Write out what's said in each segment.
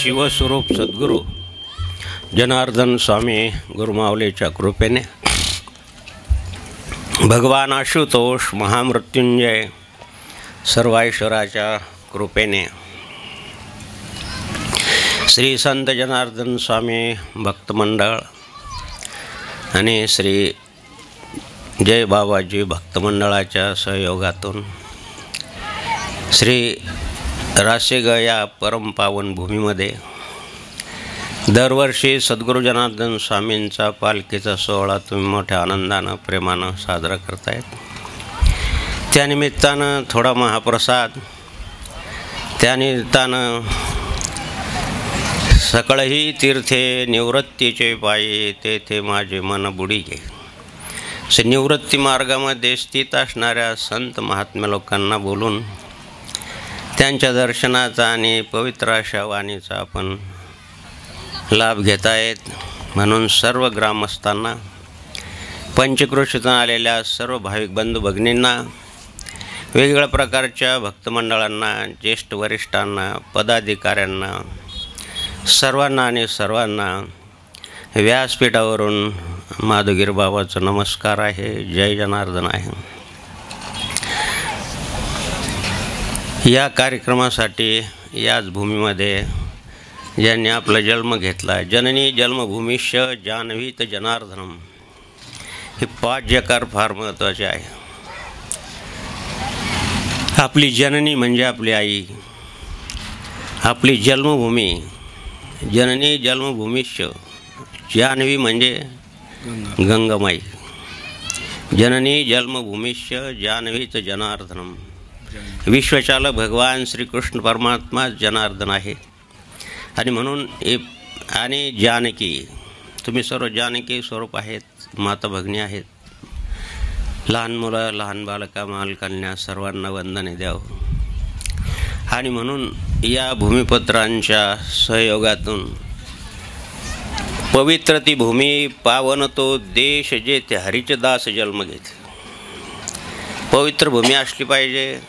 शिवस्वरूप सद्गुरू जनार्दन स्वामी गुरुमाऊलीच्या कृपेने, भगवान आशुतोष महामृत्युंजय सर्वाईश्वराच्या कृपेने, श्री संत जनार्दन स्वामी भक्तमंडळ आणि श्री जय बाबाजी भक्तमंडळाच्या सहयोगातून श्री रासेग या परमपावन भूमीमध्ये दरवर्षी सद्गुरू जनार्दन स्वामींचा पालखीचा सोहळा तुम्ही मोठ्या आनंदानं प्रेमानं साजरा करतायत। त्यानिमित्तानं थोडा महाप्रसाद, त्यानिमित्तानं सकळही तीर्थे निवृत्तीचे पायी तेथे माझे मन बुडिगे। निवृत्ती मार्गामध्ये स्थित असणाऱ्या संत महात्म्य लोकांना बोलून त्यांच्या दर्शनाचा आणि पवित्र अशा वाणीचा आपण लाभ घेत आहेत। म्हणून सर्व ग्रामस्थांना, पंचक्रोशीतून आलेल्या सर्व भाविक बंधू भगिनींना, वेगवेगळ्या प्रकारच्या भक्तमंडळांना, ज्येष्ठ वरिष्ठांना, पदाधिकाऱ्यांना, सर्वांना व्यासपीठावरून माधुगिर बाबाचा नमस्कार आहे। जय जनार्दन आहे। या कार्यक्रमासाठी याच भूमीमध्ये ज्यांनी आपला जन्म घेतला, जननी जन्मभूमीश जान्हवीत जनार्दनम, हे 5 जकार फार महत्त्वाचे आहे। आपली जननी म्हणजे आपली आई, आपली जन्मभूमी जननी जन्मभूमीश, जान्हवी म्हणजे गंगामाई, जननी जन्मभूमीश जान्हवीत जनार्दनम। विश्वचालक भगवान श्रीकृष्ण परमात्मा जनार्दन आहे। आणि म्हणून आणि जानकी, तुम्ही सर्व जानकी स्वरूप आहेत, माता भगिनी आहेत, लहान मुलं, लहान बालका, मालकन्या सर्वांना वंदने द्यावं। आणि म्हणून या भूमिपुत्रांच्या सहयोगातून पवित्र ती भूमी, पावन तो देश जेथे हरीचे दास जन्म घेते। पवित्र भूमी असली पाहिजे,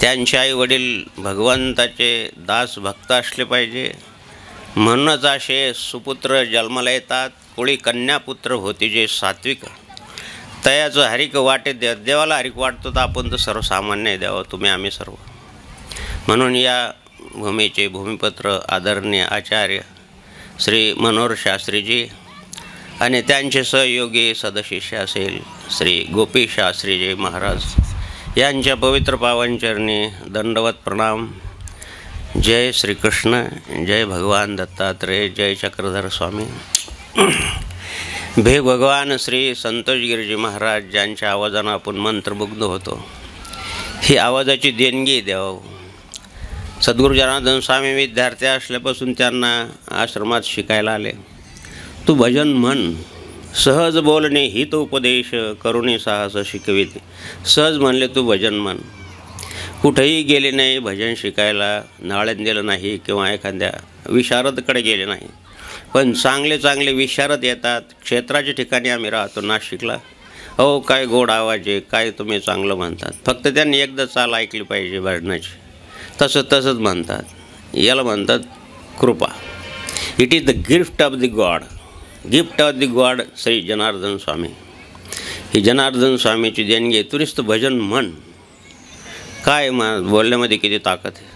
त्यांचे आई वडील भगवंताचे दास भक्त असले पाहिजे। म्हणूनच असे सुपुत्र जन्माला येतात। कोळी कन्यापुत्र होते जे सात्विक, तयाचं हरिक वाटे देवाला हरिक वाटतो, तर आपण तर सर्वसामान्य द्यावं, तुम्ही आम्ही सर्व। म्हणून या भूमीचे भूमिपुत्र आदरणीय आचार्य श्री मनोहर शास्त्रीजी आणि त्यांचे सहयोगी सदशिष्य असेल श्री गोपी शास्त्रीजी महाराज यांच्या पवित्र पावनचरणी दंडवत प्रणाम। जय श्रीकृष्ण, जय भगवान दत्तात्रेय, जय चक्रधर स्वामी। भेग भगवान श्री संतोष गिरीजी महाराज ज्यांच्या आवाजानं आपण मंत्रमुग्ध होतो, ही आवाजाची देणगी द्यावं। सद्गुरू जनार्दन स्वामी विद्यार्थी असल्यापासून त्यांना आश्रमात शिकायला आले। तू भजन म्हण, सहज बोलणे हित उपदेश, करुणी साहस शिकविते। सहज म्हणले तू भजन म्हण। कुठेही गेले नाही भजन शिकायला, नाळंदेलं नाही किंवा एखाद्या विशारदकडे गेले नाही, पण चांगले चांगले विशारद येतात। क्षेत्राच्या ठिकाणी आम्ही राहतो नाशिकला, अहो काय गोड आवाज आहे, काय तुम्ही चांगलं म्हणतात। फक्त त्यांनी एकदा चाल ऐकली पाहिजे भजनाची, तसंच म्हणतात। याला म्हणतात कृपा। It is the gift of the God, gift of the God Shri Janardan Swami. ही जनार्दन स्वामीची देणगी। तुरीस्त भजन म्हण, काय बोलण्यामध्ये किती ताकद आहे।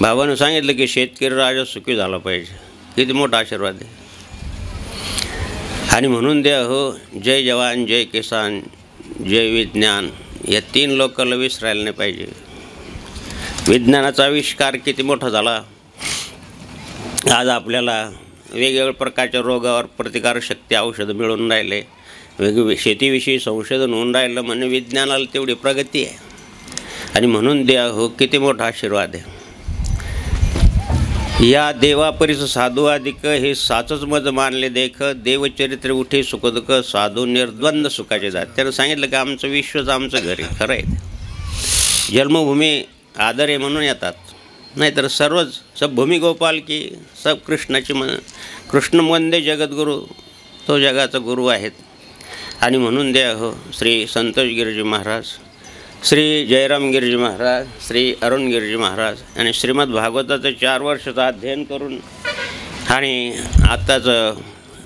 बाबानं सांगितलं की शेतकरी राजा सुखी झाला पाहिजे, किती मोठा आशीर्वाद आहे। आणि म्हणून द्या हो, जय जवान जय किसान जय विज्ञान, या 3 लोकांना विसरायला नाही पाहिजे। विज्ञानाचा आविष्कार किती मोठा झाला। आज आपल्याला वेगवेगळ्या प्रकारच्या रोगावर प्रतिकारशक्ती औषधं मिळून राहिले, वेगवेगळे शेतीविषयी संशोधन होऊन राहिलं, म्हणजे विज्ञानाला तेवढी प्रगती आहे। आणि म्हणून द्या हो, किती मोठा आशीर्वाद आहे। या देवापरीस साधू अधिक, हे साचच मज मानले देख, देवचरित्र उठे सुखदुःख, साधू निर्द्वंद सुखाचे जात। त्यानं सांगितलं की आमचं विश्वच आमचं घर आहे। खरं आहे, जन्मभूमी आदर आहे म्हणून येतात, नाहीतर सर्वच सब भूमी गोपाल की सब कृष्णाची कृष्ण वंदे जगद्गुरू, तो जगाचा गुरु आहेत। आणि म्हणून द्या हो, श्री संतोष गिरीजी महाराज श्री जयराम गिरजी महाराज, श्री अरुण गिरजी महाराज आणि श्रीमद भागवताचं 4 वर्षाचं अध्ययन करून आणि आत्ताच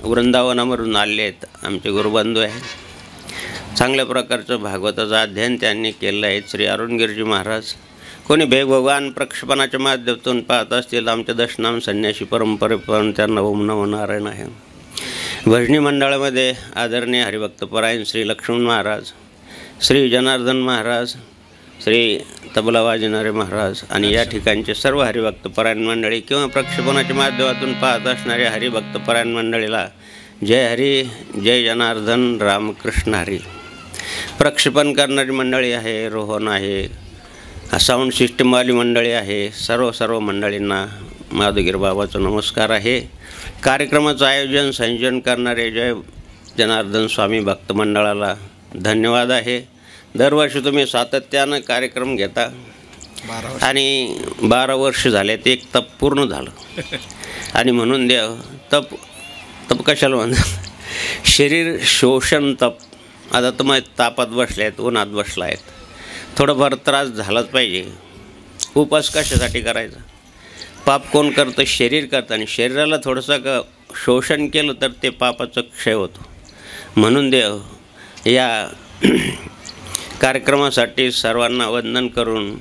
वृंदावनावरून आले आहेत आमचे गुरुबंधू आहेत. चांगल्या प्रकारचं भागवताचं अध्ययन त्यांनी केलं आहे. श्री अरुण गिरजी महाराज कोणी भगवान प्रक्षेपणाच्या माध्यमातून पाहत असतील आमच्या दशनाम संन्यासी परंपरेपासून त्यांना ओम नमो नारायण आहे. भजनी मंडळामध्ये आदरणीय हरिभक्तपरायण श्री लक्ष्मण महाराज, श्री जनार्दन महाराज, श्री तबला वाजणारे महाराज आणि या ठिकाणचे सर्व हरिभक्तपरायण मंडळी किंवा प्रक्षेपणाच्या माध्यमातून पाहत असणाऱ्या हरिभक्तपरायण मंडळीला जय हरी, जय जनार्दन, रामकृष्ण हरी. प्रक्षेपण करणारी मंडळी आहे, रोहन आहे, साऊंड सिस्टमवाली मंडळी आहे, सर्व मंडळींना माधुगिर बाबाचा नमस्कार आहे. कार्यक्रमाचं आयोजन संयोजन करणारे जय जनार्दन स्वामी भक्त मंडळाला धन्यवाद आहे. दरवर्षी तुम्ही सातत्यानं कार्यक्रम घेता आणि 12 वर्ष झाले ते एक तप पूर्ण झालं आणि म्हणून देव तप कशाला म्हणतात, शरीर शोषण तप. आता तुम्ही तापात बसले आहेत, उन्हात बसला आहेत, थोडंफार त्रास झालाच पाहिजे. उपास कशासाठी करायचा? पाप कोण करतं? शरीर करतं आणि शरीराला थोडंसं शोषण केलं तर ते पापाचा क्षय होतो. म्हणून देव या कार्यक्रमासाठी सर्वांना वंदन करून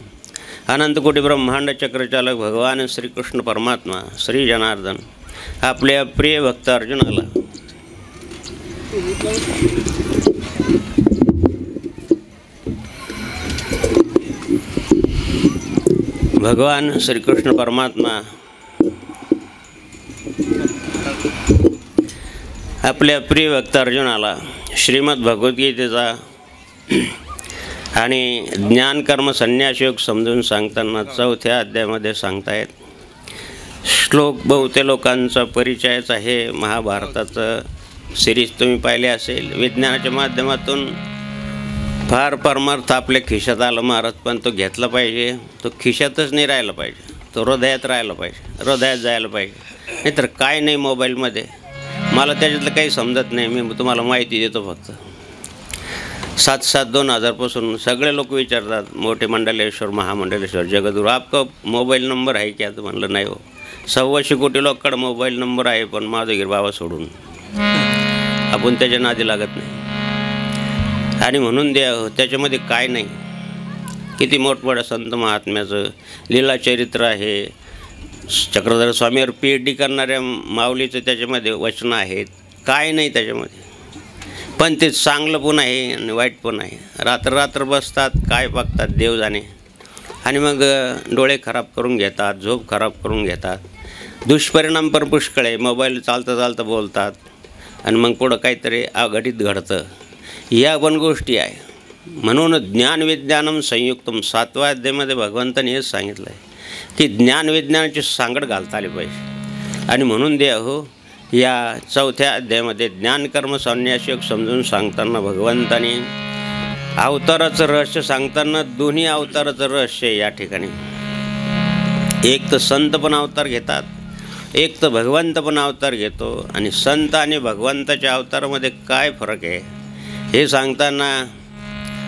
अनंतकोटी ब्रह्मांड चक्रचालक भगवान श्रीकृष्ण परमात्मा श्री जनार्दन आपल्या प्रिय भक्त अर्जुनाला भगवान श्रीकृष्ण परमात्मा आपल्या प्रिय भक्त अर्जुनाला श्रीमद भगवद्गीतेचा आणि ज्ञानकर्म संन्यासयोग समजून सांगताना 4थ्या अध्यायामध्ये सांगतायत. श्लोक बहुतेक लोकांचा परिचयच आहे. महाभारताचं सिरीज तुम्ही पाहिले असेल. विज्ञानाच्या माध्यमातून फार परमार्थ आपल्या खिशात आलं महाराज, पण तो घेतला पाहिजे. तो खिशातच नाही राहिला पाहिजे, तो हृदयात राहिला पाहिजे, हृदयात जायला पाहिजे. नाहीतर काय नाही मोबाईलमध्ये, मला त्याच्यातलं काही समजत नाही. मी तुम्हाला माहिती देतो फक्त. 7/7/2000 सगळे लोक विचारतात, मोठे मंडलेश्वर, महामंडलेश्वर, जगद्गुरु आपका मोबाईल नंबर आहे क्या? तर म्हणलं नाही हो. 125 कोटी लोकांकडे मोबाईल नंबर आहे, पण माधुगिर बाबा सोडून आपण त्याच्या नादी लागत नाही. आणि म्हणून त्याच्यामध्ये काय नाही. किती मोठमोठ्या संत महात्म्याचं लीलाचरित्र आहे. चक्रधर स्वामीवर PhD करणाऱ्या माऊलीचं त्याच्यामध्ये वचनं आहेत. काय नाही त्याच्यामध्ये, पण ते चांगलं पण आहे आणि वाईट पण आहे. रात्र बसतात, काय बघतात देव जाणे, आणि मग डोळे खराब करून घेतात, झोप खराब करून घेतात. दुष्परिणाम पण पुष्कळ आहे. मोबाईल चालता बोलतात आणि मग पुढं काहीतरी अघटित घडतं. या पण गोष्टी आहे. म्हणून ज्ञानविज्ञानम संयुक्तम 7व्या अध्यायामध्ये भगवंतांनी हेच सांगितलं आहे की ज्ञानविज्ञानाची सांगड घालता आली पाहिजे. आणि म्हणून देव या 4थ्या अध्यायामध्ये ज्ञानकर्म संन्यासयोग समजून सांगताना भगवंतांनी अवताराचं रहस्य सांगताना दोन्ही अवताराचं रहस्य या ठिकाणी, एक तर संत पण अवतार घेतात, एक तर भगवंत पण अवतार घेतो. आणि संत आणि भगवंताच्या अवतारामध्ये काय फरक आहे हे सांगताना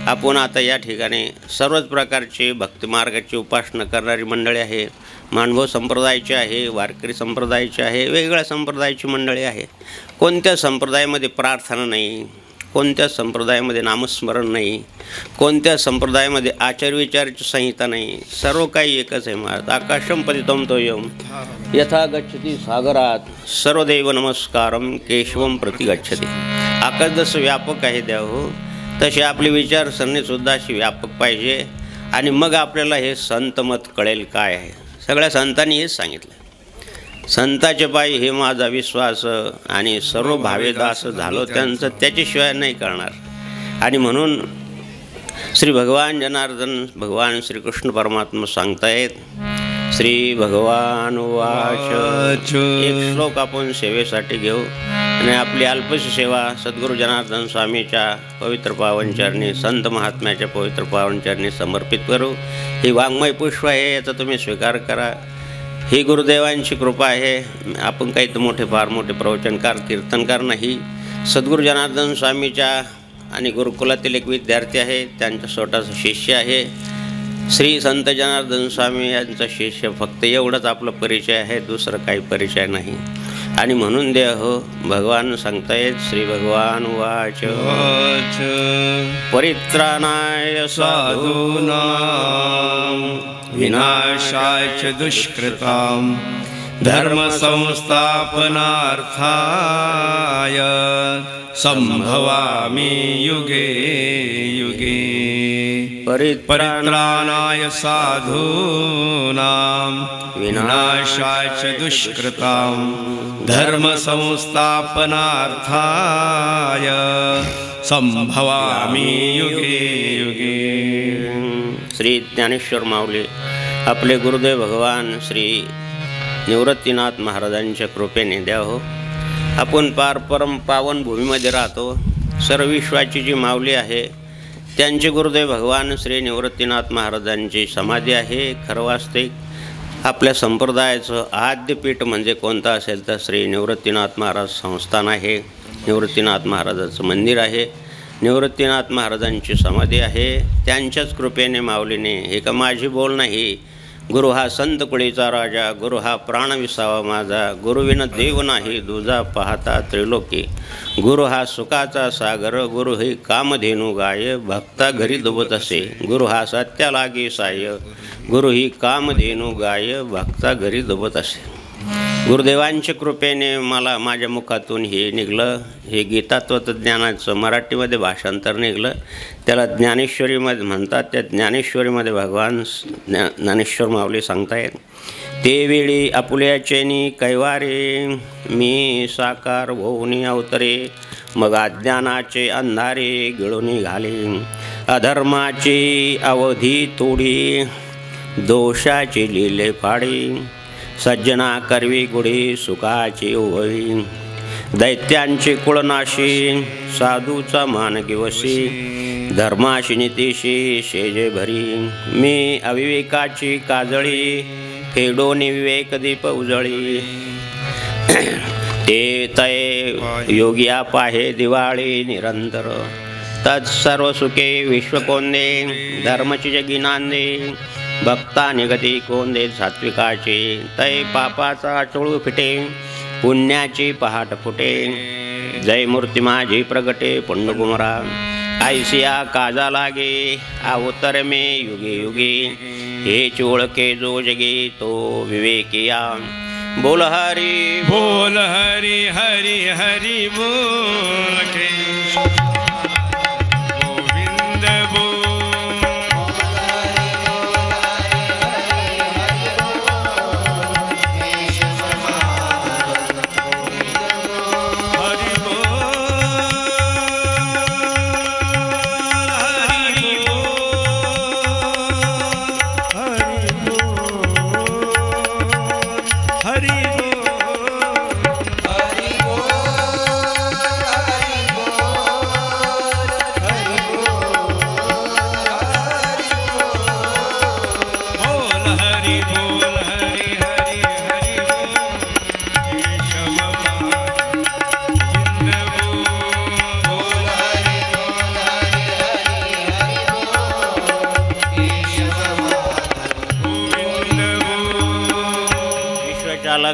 आपण आता या ठिकाणी सर्वच प्रकारची भक्तिमार्गाची उपासना करणारी मंडळी आहे. मानभव संप्रदायाची आहे, वारकरी संप्रदायाची आहे, वेगवेगळ्या संप्रदायाची मंडळी आहे. कोणत्या संप्रदायामध्ये प्रार्थना नाही, कोणत्या संप्रदायामध्ये नामस्मरण नाही, कोणत्या संप्रदायामध्ये आचारविचाराची संहिता नाही. सर्व काही एकच आहे महाराज. आकाशम पतितं तोयम यथा गच्छति सागरात सर्वदेव नमस्कारम केशवम प्रति गच्छति. आकाश जसं व्यापक आहे देव, तशी आपली विचारसरणीसुद्धा अशी व्यापक पाहिजे. आणि मग आपल्याला हे संतमत कळेल काय आहे. सगळ्या संतांनी हेच सांगितलं. संताचे पायी हे माझा विश्वास आणि सर्व भावेदास झालो त्यांचं, त्याच्याशिवाय नाही करणार. आणि म्हणून श्री भगवान जनार्दन भगवान श्रीकृष्ण परमात्मा सांगतायत. श्री भगवान वाच. एक श्लोक आपण सेवेसाठी घेऊ आणि आपली अल्पशी सेवा सद्गुरू जनार्दन स्वामीच्या पवित्र पावनचरणी, संत महात्म्याच्या पवित्र पावनचरणी समर्पित करू. ही वाङ्मय पुष्प आहे, याचा तुम्ही स्वीकार करा. ही गुरुदेवांची कृपा आहे. आपण काही तर फार मोठे प्रवचनकार कीर्तनकार नाही. सद्गुरू जनार्दन स्वामीच्या आणि गुरुकुलातील एक विद्यार्थी आहे, त्यांचा स्वतःचा शिष्य आहे. श्री संत जनार्दन स्वामी यांचा शिष्य, फक्त एवढंच आपला परिचय आहे, दुसरं काही परिचय नाही. आणि म्हणून दे हो भगवान सांगतायत, श्री भगवान वाच परित्राणाय साधूनां विनाशाय च दुष्कृतां धर्म संस्थापनार्थाय संभवामि युगे युगे. परित्राणाय साधूनां विनाशाय च दुष्कृतां धर्म संस्थापनार्थाय संभवामि युगे युगे. श्री ज्ञानेश्वर माऊली आपले गुरुदेव भगवान श्री निवृत्तीनाथ महाराजांच्या कृपेने द्या हो. आपण परम पावन भूमीमध्ये राहतो. सर्व विश्वाची जी माऊली आहे त्यांचे गुरुदेव भगवान श्री निवृत्तीनाथ महाराजांची समाधी आहे. खरं वास्तविक आपल्या संप्रदायाचं आद्यपीठ म्हणजे कोणतं असेल तर श्री निवृत्तीनाथ महाराज संस्थान आहे. निवृत्तीनाथ महाराजाचं मंदिर आहे, निवृत्तीनाथ महाराजांची समाधी आहे. त्यांच्याच कृपेने माऊलीने, हे का माझी बोल नाही, गुरु हा संत कुळीचा राजा, गुरु हा प्राण विसावा माझा, गुरुविन देव नाही दुजा पाहता त्रिलोकी, गुरु हा सुखाचा सागर, गुरु ही कामधेनू गाय, भक्ता घरी दुबत असे, गुरु हा सत्या लागे साय, गुरु ही कामधेनू गाय, भक्ता घरी दुबत असे. गुरुदेवांच्या कृपेने मला माझ्या मुखातून हे निघलं. हे गीता तत्वज्ञानाचं मराठीमध्ये भाषांतर निघलं. त्याला ज्ञानेश्वरीमध्ये म्हणतात. त्या ज्ञानेश्वरीमध्ये भगवान ज्ञानेश्वर माऊली सांगतायत, ते वेळी आपुल्याचेनी कैवारे, मी साकार होऊनी अवतरे, मग अज्ञानाचे अंधारे गिळून घाले, अधर्माची अवधी तोडी, दोषाची लिले फाडी, सज्जना करवी गुढी सुखाची ओवी, दैत्यांची कुळनाशी, साधूचा मान गिवशी, धर्माशी नीतीशी शेजे भरी, मी अविवेकाची काजळी, फेडोनी विवेक दीप उजळी, ते तय योगिया पाहे दिवाळी निरंतर, तत्सर्व सुखे विश्वकोंदे, धर्मची जगी नांदे, भक्ता निगती कोंदे सात्विकाची, तै पापाचा चोळू फिटे, पुण्याची पहाट फुटे, जय मूर्ती माझी प्रगटे पुंडकुमरा, ऐसिया काजा लागे, अवतर मे युगे युगे, हे चोळके जो जगे तो विवेकिया, बोल हरी बोल हरी हरी हरी बोल गोविंद बोल.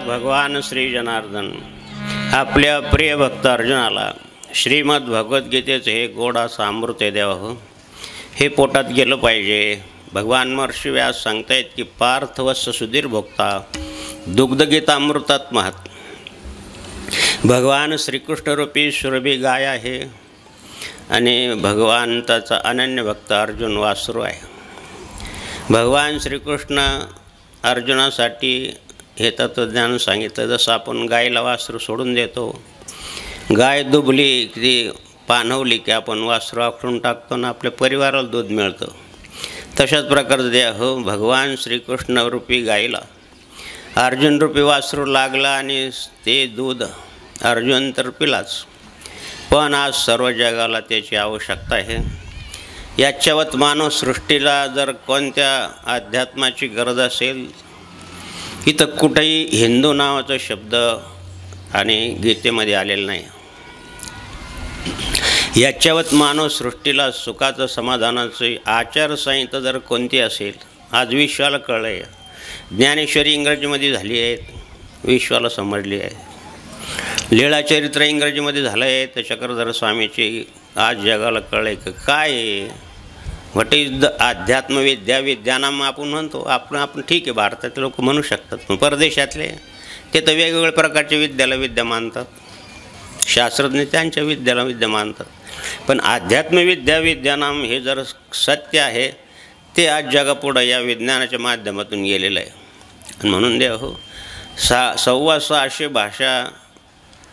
भगवान श्री जनार्दन आपल्या प्रिय भक्त अर्जुनाला श्रीमद भगवद्गीतेचं हे गोड असं अमृत द्यावं, हे पोटात गेलं पाहिजे. भगवान महर्षी व्यास सांगतायत की पार्थवस्स सुधीर भोक्ता दुग्धगीतामृतात महत्. भगवान श्रीकृष्णरूपी सुरभी गाय आहे आणि भगवंताचा अनन्य भक्त अर्जुन वासरू आहे. भगवान श्रीकृष्ण अर्जुनासाठी हे तत्वज्ञान सांगितलं. जसं आपण गायीला वासरू सोडून देतो, गाय दुबली की पाणवली की आपण वासरू आखडून टाकतो ना, आपल्या परिवाराला दूध मिळतं. तशाच प्रकारचं द्या हो भगवान श्रीकृष्ण रूपी गायीला अर्जुन रूपी वासरू लागला आणि ते दूध अर्जुन तर पिलाच, पण आज सर्व जगाला त्याची आवश्यकता आहे. याच्यावत मानव सृष्टीला जर कोणत्या अध्यात्माची गरज असेल, इथं कुठेही हिंदू नावाचा शब्द आणि गीतेमध्ये आलेला नाही. याच्यावत मानव सृष्टीला सुखाचं समाधानाची आचारसंहिता जर कोणती असेल, आज विश्वाला कळलं आहे. ज्ञानेश्वरी इंग्रजीमध्ये झाली आहे, विश्वाला समजली आहे. लीळाचरित्र इंग्रजीमध्ये झालं आहे, तर चक्रधर स्वामीची आज जगाला कळलं आहे की काय आहे. व्हॉट इज द अध्यात्मविद्या. विद्यानाम आपण म्हणतो, आपण ठीक आहे, भारतातले लोक म्हणू शकतात, पण परदेशातले ते तर वेगवेगळ्या प्रकारच्या विद्या मानतात. शास्त्रज्ञ त्यांच्या विद्याला विद्या मानतात. पण अध्यात्मविद्या विद्यानाम हे जर सत्य आहे, ते आज जगापुढं या विज्ञानाच्या माध्यमातून गेलेलं आहे. आणि म्हणून द्या हो, 600 भाषा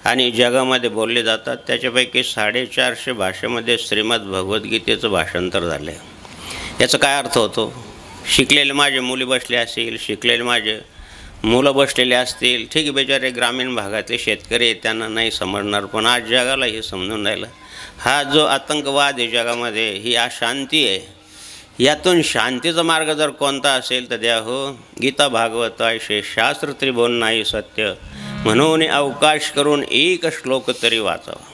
आणि जगामध्ये बोलले जातात. त्याच्यापैकी 450 भाषेमध्ये श्रीमद भगवद्गीतेचं भाषांतर झालं आहे. याचा काय अर्थ होतो? शिकलेले माझे मुली बसले असतील, शिकलेले माझे मुलं बसलेले असतील, ठीक आहे, बेचारे ग्रामीण भागातले शेतकरी त्यांना नाही समजणार, पण आज जगाला हे समजून राहिलं. हा जो आतंकवाद आहे जगामध्ये, ही अशांती आहे, यातून शांतीचा मार्ग जर कोणता असेल तर द्या हो, गीता भागवत आहे, शास्त्र त्रिभुवन नाही सत्य, म्हणून अवकाश करून एक श्लोक तरी वाचावा.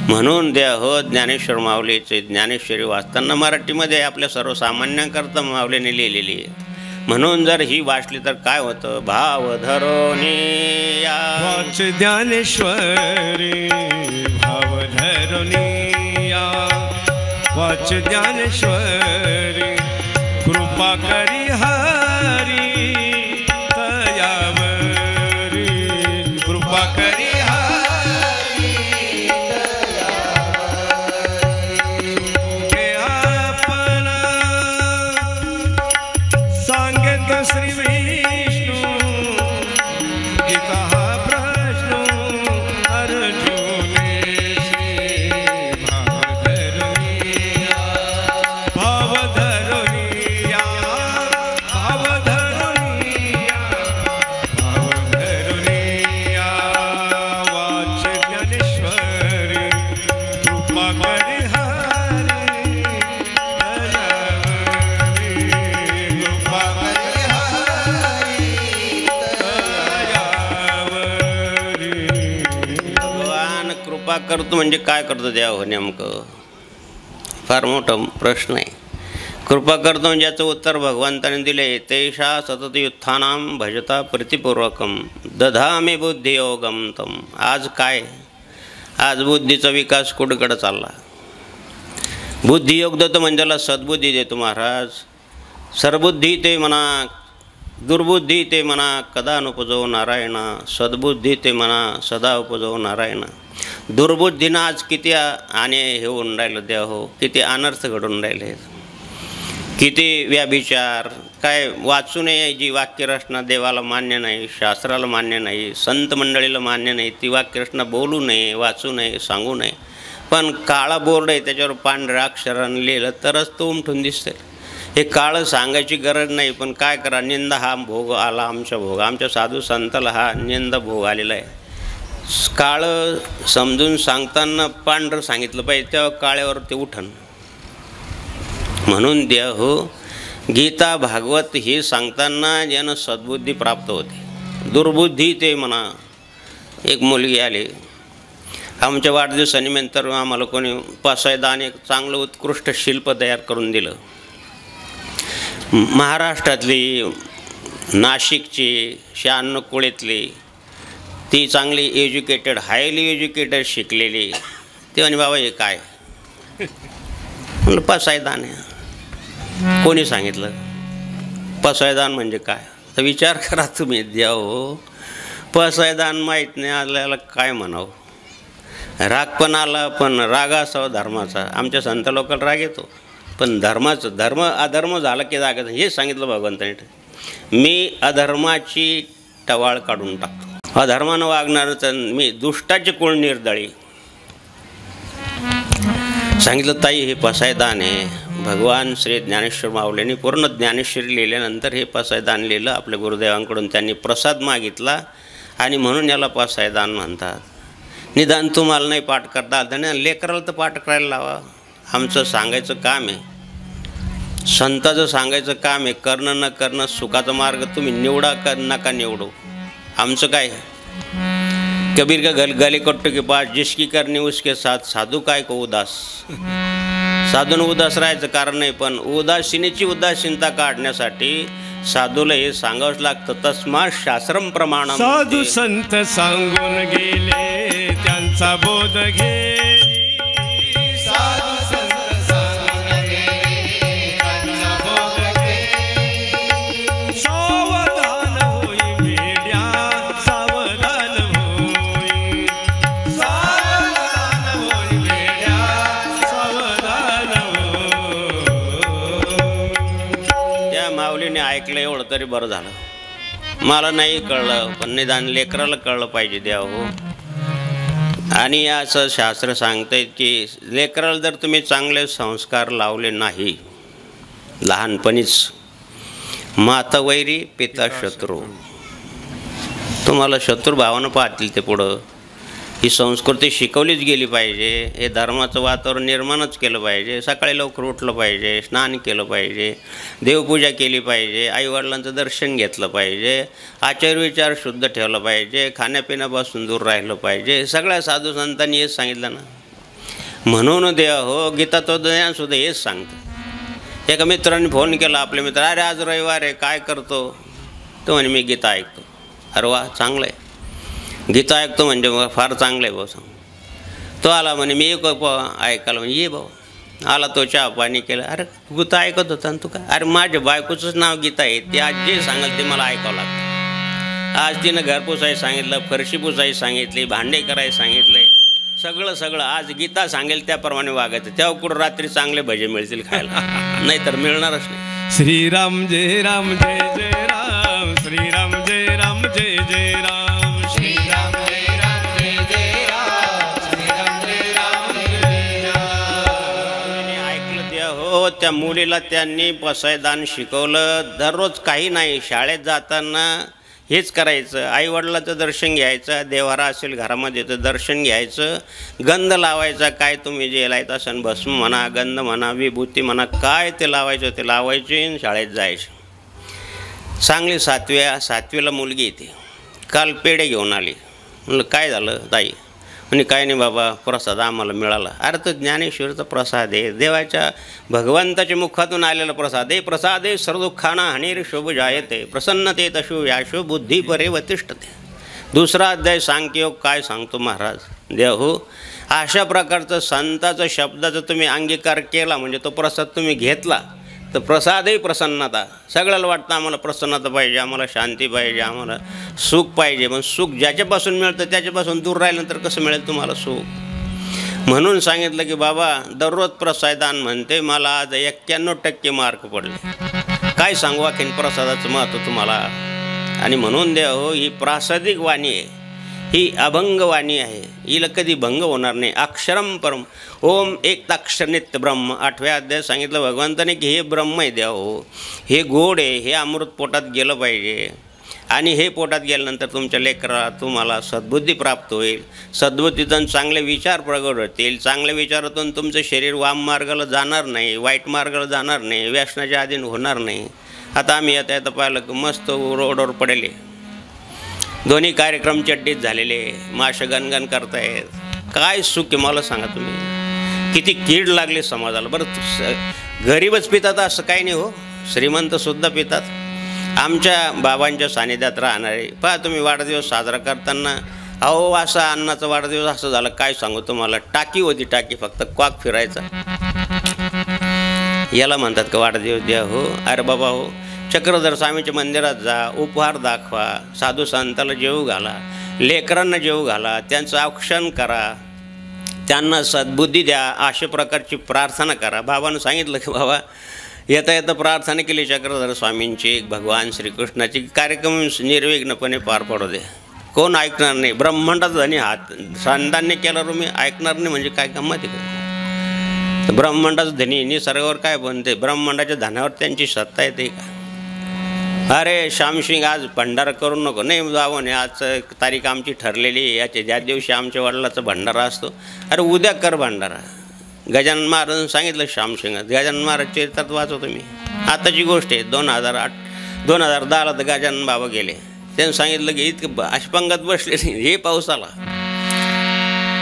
म्हणून द्या हो, ज्ञानेश्वर माऊलीचे ज्ञानेश्वरी वाचताना मराठीमध्ये आपल्या सर्वसामान्यांकरता माऊलीने लिहिलेली आहे. म्हणून जर ही वाचली तर काय होतं? भाव धरोनी या वाच ज्ञानेश्वरी, भाव धरोनी या वाच ज्ञानेश्वरी, कृपा करी हरी तयावरी, कृपा करी हरी तयावरी. आपण सांगत श्री विष्णू, गीता हा प्रश्न अर्जुने श्री भाव धरुनिया, भाव धरुनिया, भाव धरुनिया, वाच ज्ञानेश्वरी, कृपा करी हरी तयावरी, कृपा करी हरी तयावरी. भगवान कृपा करतो म्हणजे काय करतो द्या हो? नेमकं फार मोठा प्रश्न आहे. कृपा करतो म्हणजे याचं उत्तर भगवंताने दिले. तेषा सततयुत्थानां भजता प्रतिपूर्वकम दधामी बुद्धियोगम तम. आज काय? आज बुद्धीचा विकास कुठकडं चालला? बुद्धियोग देतो म्हणजे त्याला सद्बुद्धी देतो महाराज. सरबुद्धी ते म्हणा, दुर्बुद्धी ते म्हणा, कदा अनुपजो नारायण, सद्बुद्धी ते म्हणा, सदा उपजो नारायण. दुर्बुद्धीनं आज किती आणि हे होऊन राहिलं द्या हो, किती अनर्थ घडून राहिले, किती व्याभिचार. काय वाचू नये जी वाक्यरचना देवाला मान्य नाही, शास्त्राला मान्य नाही, संत मंडळीला मान्य नाही, ती वाक्यरचना बोलू नये, वाचू नये, सांगू नये. पण काळा बोर्ड आहे, त्याच्यावर पांढऱ्या अक्षरानं लिहिलं तरच तो उमठून दिसते. हे काळं सांगायची गरज नाही, पण काय करा, निंदा हा भोग आला आमच्या भोग. आमच्या साधू संताला हा निंदा भोग आलेला आहे. काळं समजून सांगताना पांढरं सांगितलं पाहिजे, तेव्हा काळ्यावर ते उठण. म्हणून द्या हो, गीता भागवत हे सांगताना ज्यानं सद्बुद्धी प्राप्त होते. दुर्बुद्धी ते म्हणा. एक मुलगी आली आमच्या वाढदिवसानिमित्त, आम्हाला कोणी पसायदान एक चांगलं उत्कृष्ट शिल्प तयार करून दिलं. महाराष्ट्रातली, नाशिकची, 96 कुळेतली, ती चांगली एज्युकेटेड, हायली एज्युकेटेड शिकलेली. ते म्हणे बाबा हे काय? म्हणलं पसायदान आहे. कोणी सांगितलं? पसायदान म्हणजे काय? तर विचार करा तुम्ही द्या हो. पसायदान माहीत नाही आल्याला काय म्हणावं? राग पण आला, पण राग असावा धर्माचा. आमच्या संत लोकांना राग येतो, पण धर्माचं, अधर्म झाला की राग. हे सांगितलं भगवंताने, मी अधर्माची टवाळ काढून टाकतो. अधर्मानं वागणार तर मी दुष्टाचे कुळ निर्दळी. सांगितलं ताई हे पसायदान आहे. भगवान श्री ज्ञानेश्वर माऊलींनी पूर्ण ज्ञानेश्वरी लिहिल्यानंतर हे पसायदान लिहिलं. आपल्या गुरुदेवांकडून त्यांनी प्रसाद मागितला आणि म्हणून याला पसायदान म्हणतात. निदान तुम्हाला नाही पाठ करता आलं नाही, लेकराला तर पाठ करायला लावा. आमचं सांगायचं काम आहे, संताचं सांगायचं काम आहे. करणं न करणं सुखाचा मार्ग तुम्ही निवडा का नका निवडू, आमचं काय. कबीर का गले कट्टू के पास जिसकी करनी उसके साथ साधू काय को उदास. साधून उदास राहायचं कारण नाही, पण उदासीनेची उदासीनता काढण्यासाठी साधूला हे सांगावंच लागतं. तस्मा शास्त्रम प्रमाण. साधू संत सांगून गेले त्यांचा बोध घे. साधू संत सांगून गेले त्यांचा बोध घे. सावधान होई भेड्या, सावधान होई. सावधान होई भेड्या, सावधान होई. त्या माऊलीने ऐकलं एवढं तरी बरं झालं. मला नाही कळलं, पण निदान लेकराला कळलं पाहिजे द्या हो. आणि असं शास्त्र सांगतंय की लेकराला जर तुम्ही चांगले संस्कार लावले नाही लहानपणीच, माता वैरी पिता शत्रू, तुम्हाला शत्रुभावानं पाहतील ते पुढं. ही संस्कृती शिकवलीच गेली पाहिजे. हे धर्माचं वातावरण निर्माणच केलं पाहिजे. सकाळी लवकर उठलं पाहिजे, स्नान केलं पाहिजे, देवपूजा केली पाहिजे, आईवडिलांचं दर्शन घेतलं पाहिजे, आचारविचार शुद्ध ठेवलं पाहिजे, खाण्यापिण्यापासून दूर राहिलं पाहिजे. सगळ्या साधू संतांनी हेच सांगितलं ना. म्हणून देवा हो, गीता तो ज्ञानसुद्धा हेच सांगतं. एका मित्राने फोन केला, आपले मित्र, अरे आज रविवार आहे काय करतो? तो म्हणे मी गीता ऐकतो. अरे वा, चांगलं आहे. गीता ऐकतो म्हणजे मग फार चांगलं आहे भाऊ. सांग. तो आला म्हणे मी एक ऐकायला. म्हणजे ये भाऊ. आला तो चहा पाणी केलं. अरे गीता ऐकत होता ना तू काय? अरे माझ्या बायकोचंच नाव गीता आहे. ते आज जे सांगाल ते मला ऐकावं लागतं. आज तिनं घर पुसायला सांगितलं, फरशी पुसायला सांगितली, भांडे करायला सांगितले, सगळं आज गीता सांगेल त्याप्रमाणे वागायचं. तेव्हा कुठं रात्री चांगले भजे मिळतील खायला, नाहीतर मिळणारच नाही. श्रीराम जय राम जय जय राम. श्रीराम जय राम जय जय राम. श्रीराम जय राम जय जय राम. श्रीराम जय राम जय राम. ऐकलं त्या हो. त्या मुलीला त्यांनी पसायदान शिकवलं. दररोज काही नाही, शाळेत जाताना हेच करायचं. आईवडिलाचं दर्शन घ्यायचं, देवारा असेल घरामध्ये तर दर्शन घ्यायचं, गंध लावायचा. काय तुम्ही जे लायचं असेल, भस्म म्हणा, गंध म्हणा, विभूती म्हणा, काय ते लावायचं ते लावायचे आणि शाळेत जायचे. चांगली सातवीला मुलगी येते. काल पेढे घेऊन आली. म्हणलं काय झालं ताई? म्हणजे काय नाही बाबा, प्रसाद आम्हाला मिळाला. अरे तो ज्ञानेश्वरचा प्रसाद आहे, देवाच्या भगवंताच्या मुखातून आलेला प्रसाद आहे. प्रसाद आहे सर्वदुःखाना हानीर शुभ जायते, प्रसन्नते तशु याशु बुद्धी परे वतिष्ठते. दुसरा अध्याय सांख्ययोग काय सांगतो महाराज देव हो. अशा प्रकारचं संताचं शब्दाचा तुम्ही अंगीकार केला म्हणजे तो प्रसाद तुम्ही घेतला तर प्रसादही प्रसन्नता. सगळ्याला वाटतं आम्हाला प्रसन्नता पाहिजे, आम्हाला शांती पाहिजे, आम्हाला सुख पाहिजे. पण सुख ज्याच्यापासून मिळतं त्याच्यापासून दूर राहिल्यानंतर कसं मिळेल तुम्हाला सुख? म्हणून सांगितलं की बाबा दररोज प्रसादान म्हणते. मला आज 91% मार्क पडले. काय सांगू आणखीन प्रसादाचं महत्त्व तुम्हाला. आणि म्हणून द्या हो, ही प्रासादिक वाणी आहे, ही अभंग वाणी आहे. हिला कधी भंग होणार नाही. अक्षरम परम ओम एकताक्षर नित्य ब्रह्म. 8व्या अध्यायात सांगितलं भगवंताने की हे ब्रह्म आहे द्या हो, हे गोड आहे, हे अमृत पोटात गेलं पाहिजे. आणि हे पोटात गेल्यानंतर तुमच्या लेकराला तुम्हाला सद्बुद्धी प्राप्त होईल. सद्बुद्धीतून चांगले विचार प्रगट होतील. चांगल्या विचारातून तुमचं शरीर वाम मार्गाला जाणार नाही, वाईट मार्गाला जाणार नाही, व्यसनाच्या अधीन होणार नाही. आता आम्ही येता पाहिलं की मस्त रोडवर पडेले, दोन्ही कार्यक्रम चड्डीत झालेले, माशं गणगण करतायत. काय सुख आहे मला सांगा तुम्ही. किती कीड लागली समाजाला. बरं गरीबच पितात असं काही नाही हो, श्रीमंतसुद्धा पितात. आमच्या बाबांच्या सानिध्यात राहणारे पहा तुम्ही, वाढदिवस साजरा करताना अहो असा अन्नाचा वाढदिवस असं झालं काय सांगू तुम्हाला. टाकी होती, टाकी फक्त कॉक फिरायचा. याला म्हणतात का वाढदिवस द्या हो? अरे बाबा हो, चक्रधर स्वामीच्या मंदिरात जा, उपहार दाखवा, साधू संताला जेवू घाला, लेकरांना जेवू घाला, त्यांचं औक्षण करा, त्यांना सद्बुद्धी द्या, अशा प्रकारची प्रार्थना करा. बाबांनी सांगितलं की बाबा येता येता प्रार्थना केली चक्रधर स्वामींची, भगवान श्रीकृष्णाची, कार्यक्रम निर्विघ्नपणे पार पडू दे. कोण ऐकणार नाही. ब्रह्मांडाचा धनी हात संतांनी केला, तुम्ही ऐकणार नाही म्हणजे काय गंमत आहे? ब्रह्मांडाचं धनी निसर्गावर काय बनते? ब्रह्मांडाच्या धनावर त्यांची सत्ता येते का? अरे श्यामसिंग आज भंडारा करू नको, नाही जावं नाही, आज तारीख आमची ठरलेली, याच्या ज्या दिवशी आमच्या वडिलाचा भंडारा असतो. अरे उद्या कर भंडारा. गजानन महाराजांनी सांगितलं श्यामसिंग. गजानन महाराज चरित्रात वाचवतो मी. आताची गोष्ट आहे, 2010ला तर गजानन बाबा गेले. त्यानं सांगितलं की इतकं अशपंगात बसले हे पाऊस आला,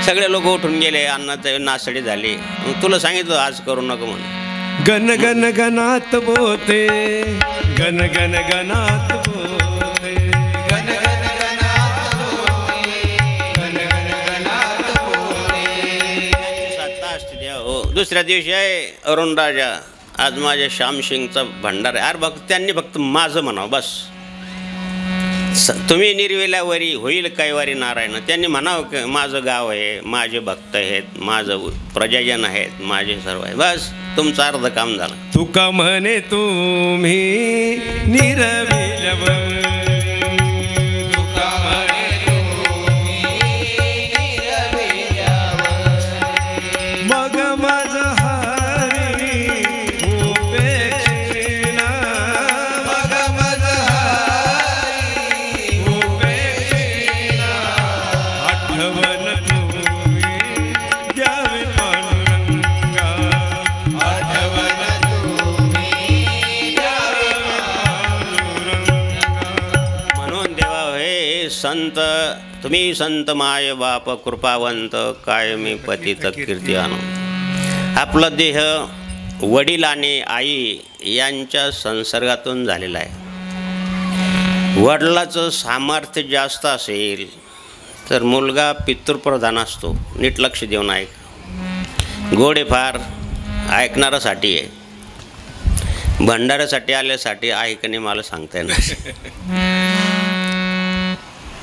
सगळे लोक उठून गेले, अन्नाचे नासडी झाली. मग तुला सांगितलं आज करू नको म्हणून. गण गण गणात बोते, गण गण गणात बोते, गण गण गणात बोते, गण गण गणात बोते. सत्ता असते द्या हो. दुसऱ्या दिवशी आहे अरुण राजा, आज माझ्या श्यामसिंगचा भंडार आहे. अरे बघ, त्यांनी फक्त माझं म्हणावं बस. तुम्ही निर्वेल्यावरी होईल कैवारी नारायण, त्यांनी म्हणावं की माझं गाव आहे, माझे भक्त आहेत, माझं प्रजाजन आहेत, माझे सर्व आहे, बस तुमचं अर्ध काम झालं. तुका म्हणे तुम्ही निर्वेल्यावर, तुका म्हणे तुम्ही निर्वेल्यावर, मग माझं हरी उपेक्षिना, मग माझं हरी उपेक्षिना, आठवण तुम्ही द्यावी पांडुरंगा, आठवण तुम्ही द्यावी पांडुरंगा. म्हणून देवा हे संत, तुम्ही संत माय बाप कृपावंत, कायमी पतित कीर्तिवान. आपला देह वडील आणि आई यांच्या संसर्गातून झालेला आहे. वडिलाचं सामर्थ्य जास्त असेल तर मुलगा पितृप्रधान असतो. नीट लक्ष देऊन ऐक. गोडे फार ऐकणाऱ्यासाठी आहे, भंडाऱ्यासाठी आल्यासाठी ऐकणे मला सांगता येणार.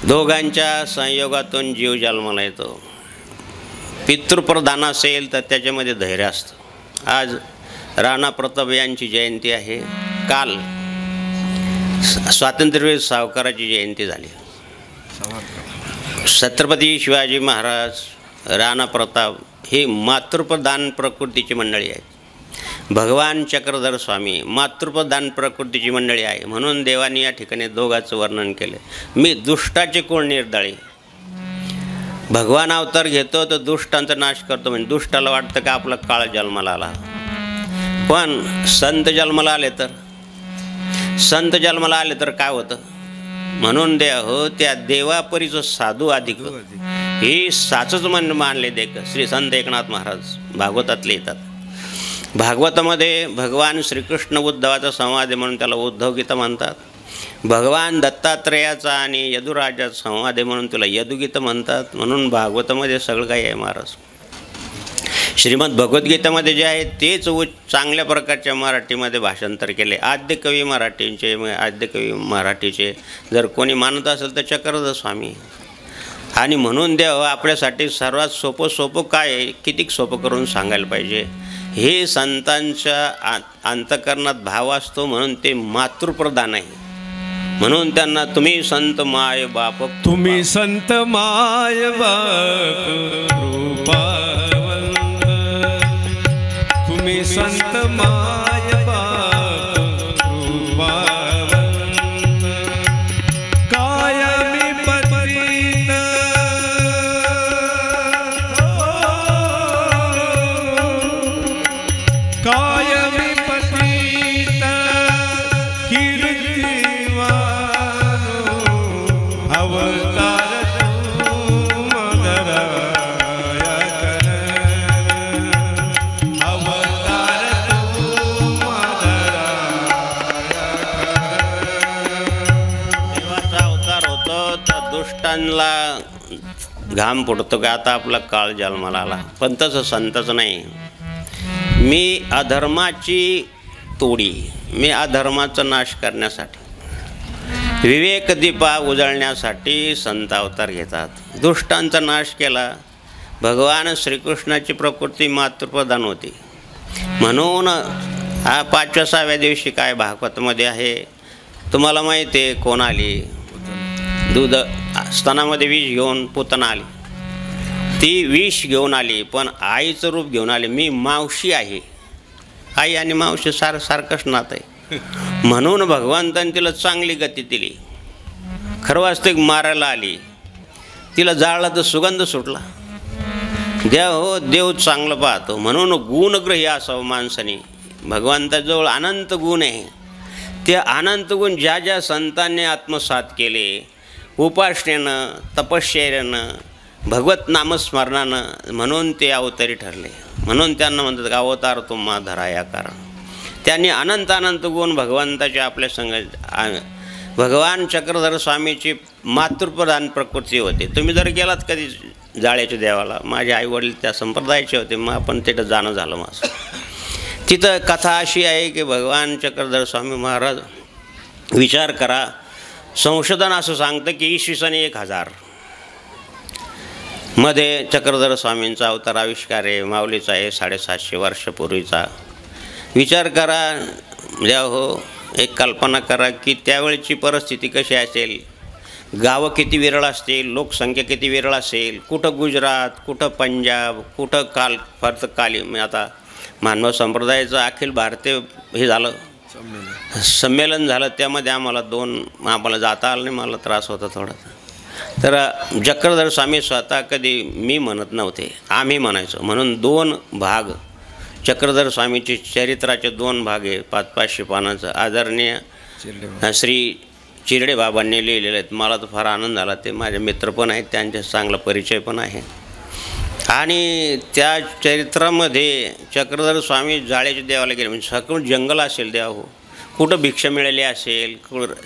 दोघांच्या संयोगातून जीव जन्माला येतो. पितृप्रधान असेल तर त्याच्यामध्ये धैर्य असतं. आज राणा प्रताप यांची जयंती आहे. काल स्वातंत्र्यवीर सावकाराची जयंती झाली. छत्रपती शिवाजी महाराज, राणा प्रताप ही मातृप्रधान प्रकृतीची मंडळी आहे. भगवान चक्रधर स्वामी मातृप्रधान प्रकृतीची मंडळी आहे. म्हणून देवाने या ठिकाणी दोघांचं वर्णन केलं. मी दुष्टाचे कोण निर्दळी. भगवान अवतार घेतो तर दुष्टांचा नाश करतो. म्हणजे दुष्टाला वाटतं का आपला काळ जन्माला आला, पण संत जन्माला आले तर काय होतं. म्हणून द्या हो, त्या देवापरीचं साधू अधिक ही साचच मन मानले देख. श्री संत एकनाथ महाराज भागवतातले येतात. भागवतामध्ये भगवान श्रीकृष्ण उद्धवाचा संवाद आहे म्हणून त्याला उद्धव गीता म्हणतात. भगवान दत्तात्रेयाचा आणि यदुराजाचा संवाद आहे म्हणून त्याला यदुगीता म्हणतात. म्हणून भागवतामध्ये सगळं काही आहे महाराज. श्रीमद भगवद्गीतामध्ये जे आहे तेच चांगल्या प्रकारच्या मराठीमध्ये भाषांतर केले. आद्यकवी मराठीचे जर कोणी मानत असेल तर चक्रधर स्वामी. आणि म्हणून देव आपल्यासाठी सर्वात सोपं काय आहे, किती सोपं करून सांगायला पाहिजे. हे संतांच्या अंतःकरणात भाव असतो म्हणून ते मातृप्रधान आहे. म्हणून त्यांना तुम्ही संत माय बाप, तुम्ही संत माय बाप कृपावंत, तुम्ही संत माय बाप कृपावंत, कायमी पतित कायमी पतित कीर्तिवानो, अवतार मदराया कर, अवतार मदराया कर. देवाचा अवतार होतो तर दुष्टांना घाम फुटतो का आता आपला काळ जन्माला आला. पण तसं संतच नाही. मी अधर्माची तोडी, मी अधर्माचा नाश करण्यासाठी, विवेक दीपा उजळण्यासाठी संत अवतार घेतात. दुष्टांचा नाश केला. भगवान श्रीकृष्णाची प्रकृती मातृप्रधान होती. म्हणून हा 5व्या-6व्या दिवशी काय भागवतमध्ये आहे तुम्हाला माहिती आहे. कोण आली दूध स्तनामध्ये विष घेऊन पुतना आली. ती विष घेऊन आली पण आईचं रूप घेऊन आली. मी मावशी आहे. आई आणि मावशी सारखंच नातं आहे. म्हणून भगवंताने तिला चांगली गती दिली. खरं वास्तविक मारायला आली, तिला जाळला तर सुगंध सुटला. देव चांगलं पाहतो. म्हणून गुणग्रही असावं माणसाने. भगवंताजवळ अनंत गुण आहे. ते अनंत गुण ज्या ज्या संतांनी आत्मसात केले, उपासनेनं, तपश्चर्यानं, भगवत नामस्मरणानं, म्हणून ते अवतारी ठरले. म्हणून त्यांना म्हणतात अवतार तुम्हा धराया कारण. त्यांनी अनंत अनंत गुण भगवंताचे आपल्या संग. भगवान चक्रधर स्वामीची मातृप्रधान प्रकृती होते. तुम्ही जर गेलात कधी जाळ्याच्या देवाला, माझे आईवडील त्या संप्रदायाचे होते, मग आपण तिथं जाणं झालं माझं. तिथं कथा अशी आहे की भगवान चक्रधर स्वामी महाराज, विचार करा, संशोधन असं सांगतं की इसवी सन 1000 मध्ये चक्रधर स्वामींचा अवतार आविष्कार आहे. माऊलीचा आहे 750 वर्षापूर्वीचा. विचार करा द्या हो, एक कल्पना करा की त्यावेळची परिस्थिती कशी असेल, गावं किती विरळ असतील, लोकसंख्या किती विरळ असेल, कुठं गुजरात, कुठं पंजाब, कुठं फक्त काली. आता मानव संप्रदायाचं अखिल भारतीय हे झालं संमेलन झालं, त्यामध्ये आम्हाला जाता आलं नाही, मला त्रास होता थोडा. तर चक्रधर स्वामी स्वतः कधी मी म्हणत नव्हते, आम्ही म्हणायचो. म्हणून 2 भाग चक्रधर स्वामीचे चरित्राचे 2 भाग आहे, 500-500 पानाचं. आदरणीय श्री चिरडे बाबांनी लिहिलेले आहेत. मला तर फार आनंद झाला. ते माझे मित्र पण आहेत, त्यांचा चांगला परिचय पण आहे. आणि त्या चरित्रामध्ये चक्रधर स्वामी जाळ्याच्या देवाला गेले, म्हणजे सगळं जंगल असेल देवा हो, कुठं भिक्षा मिळाली असेल,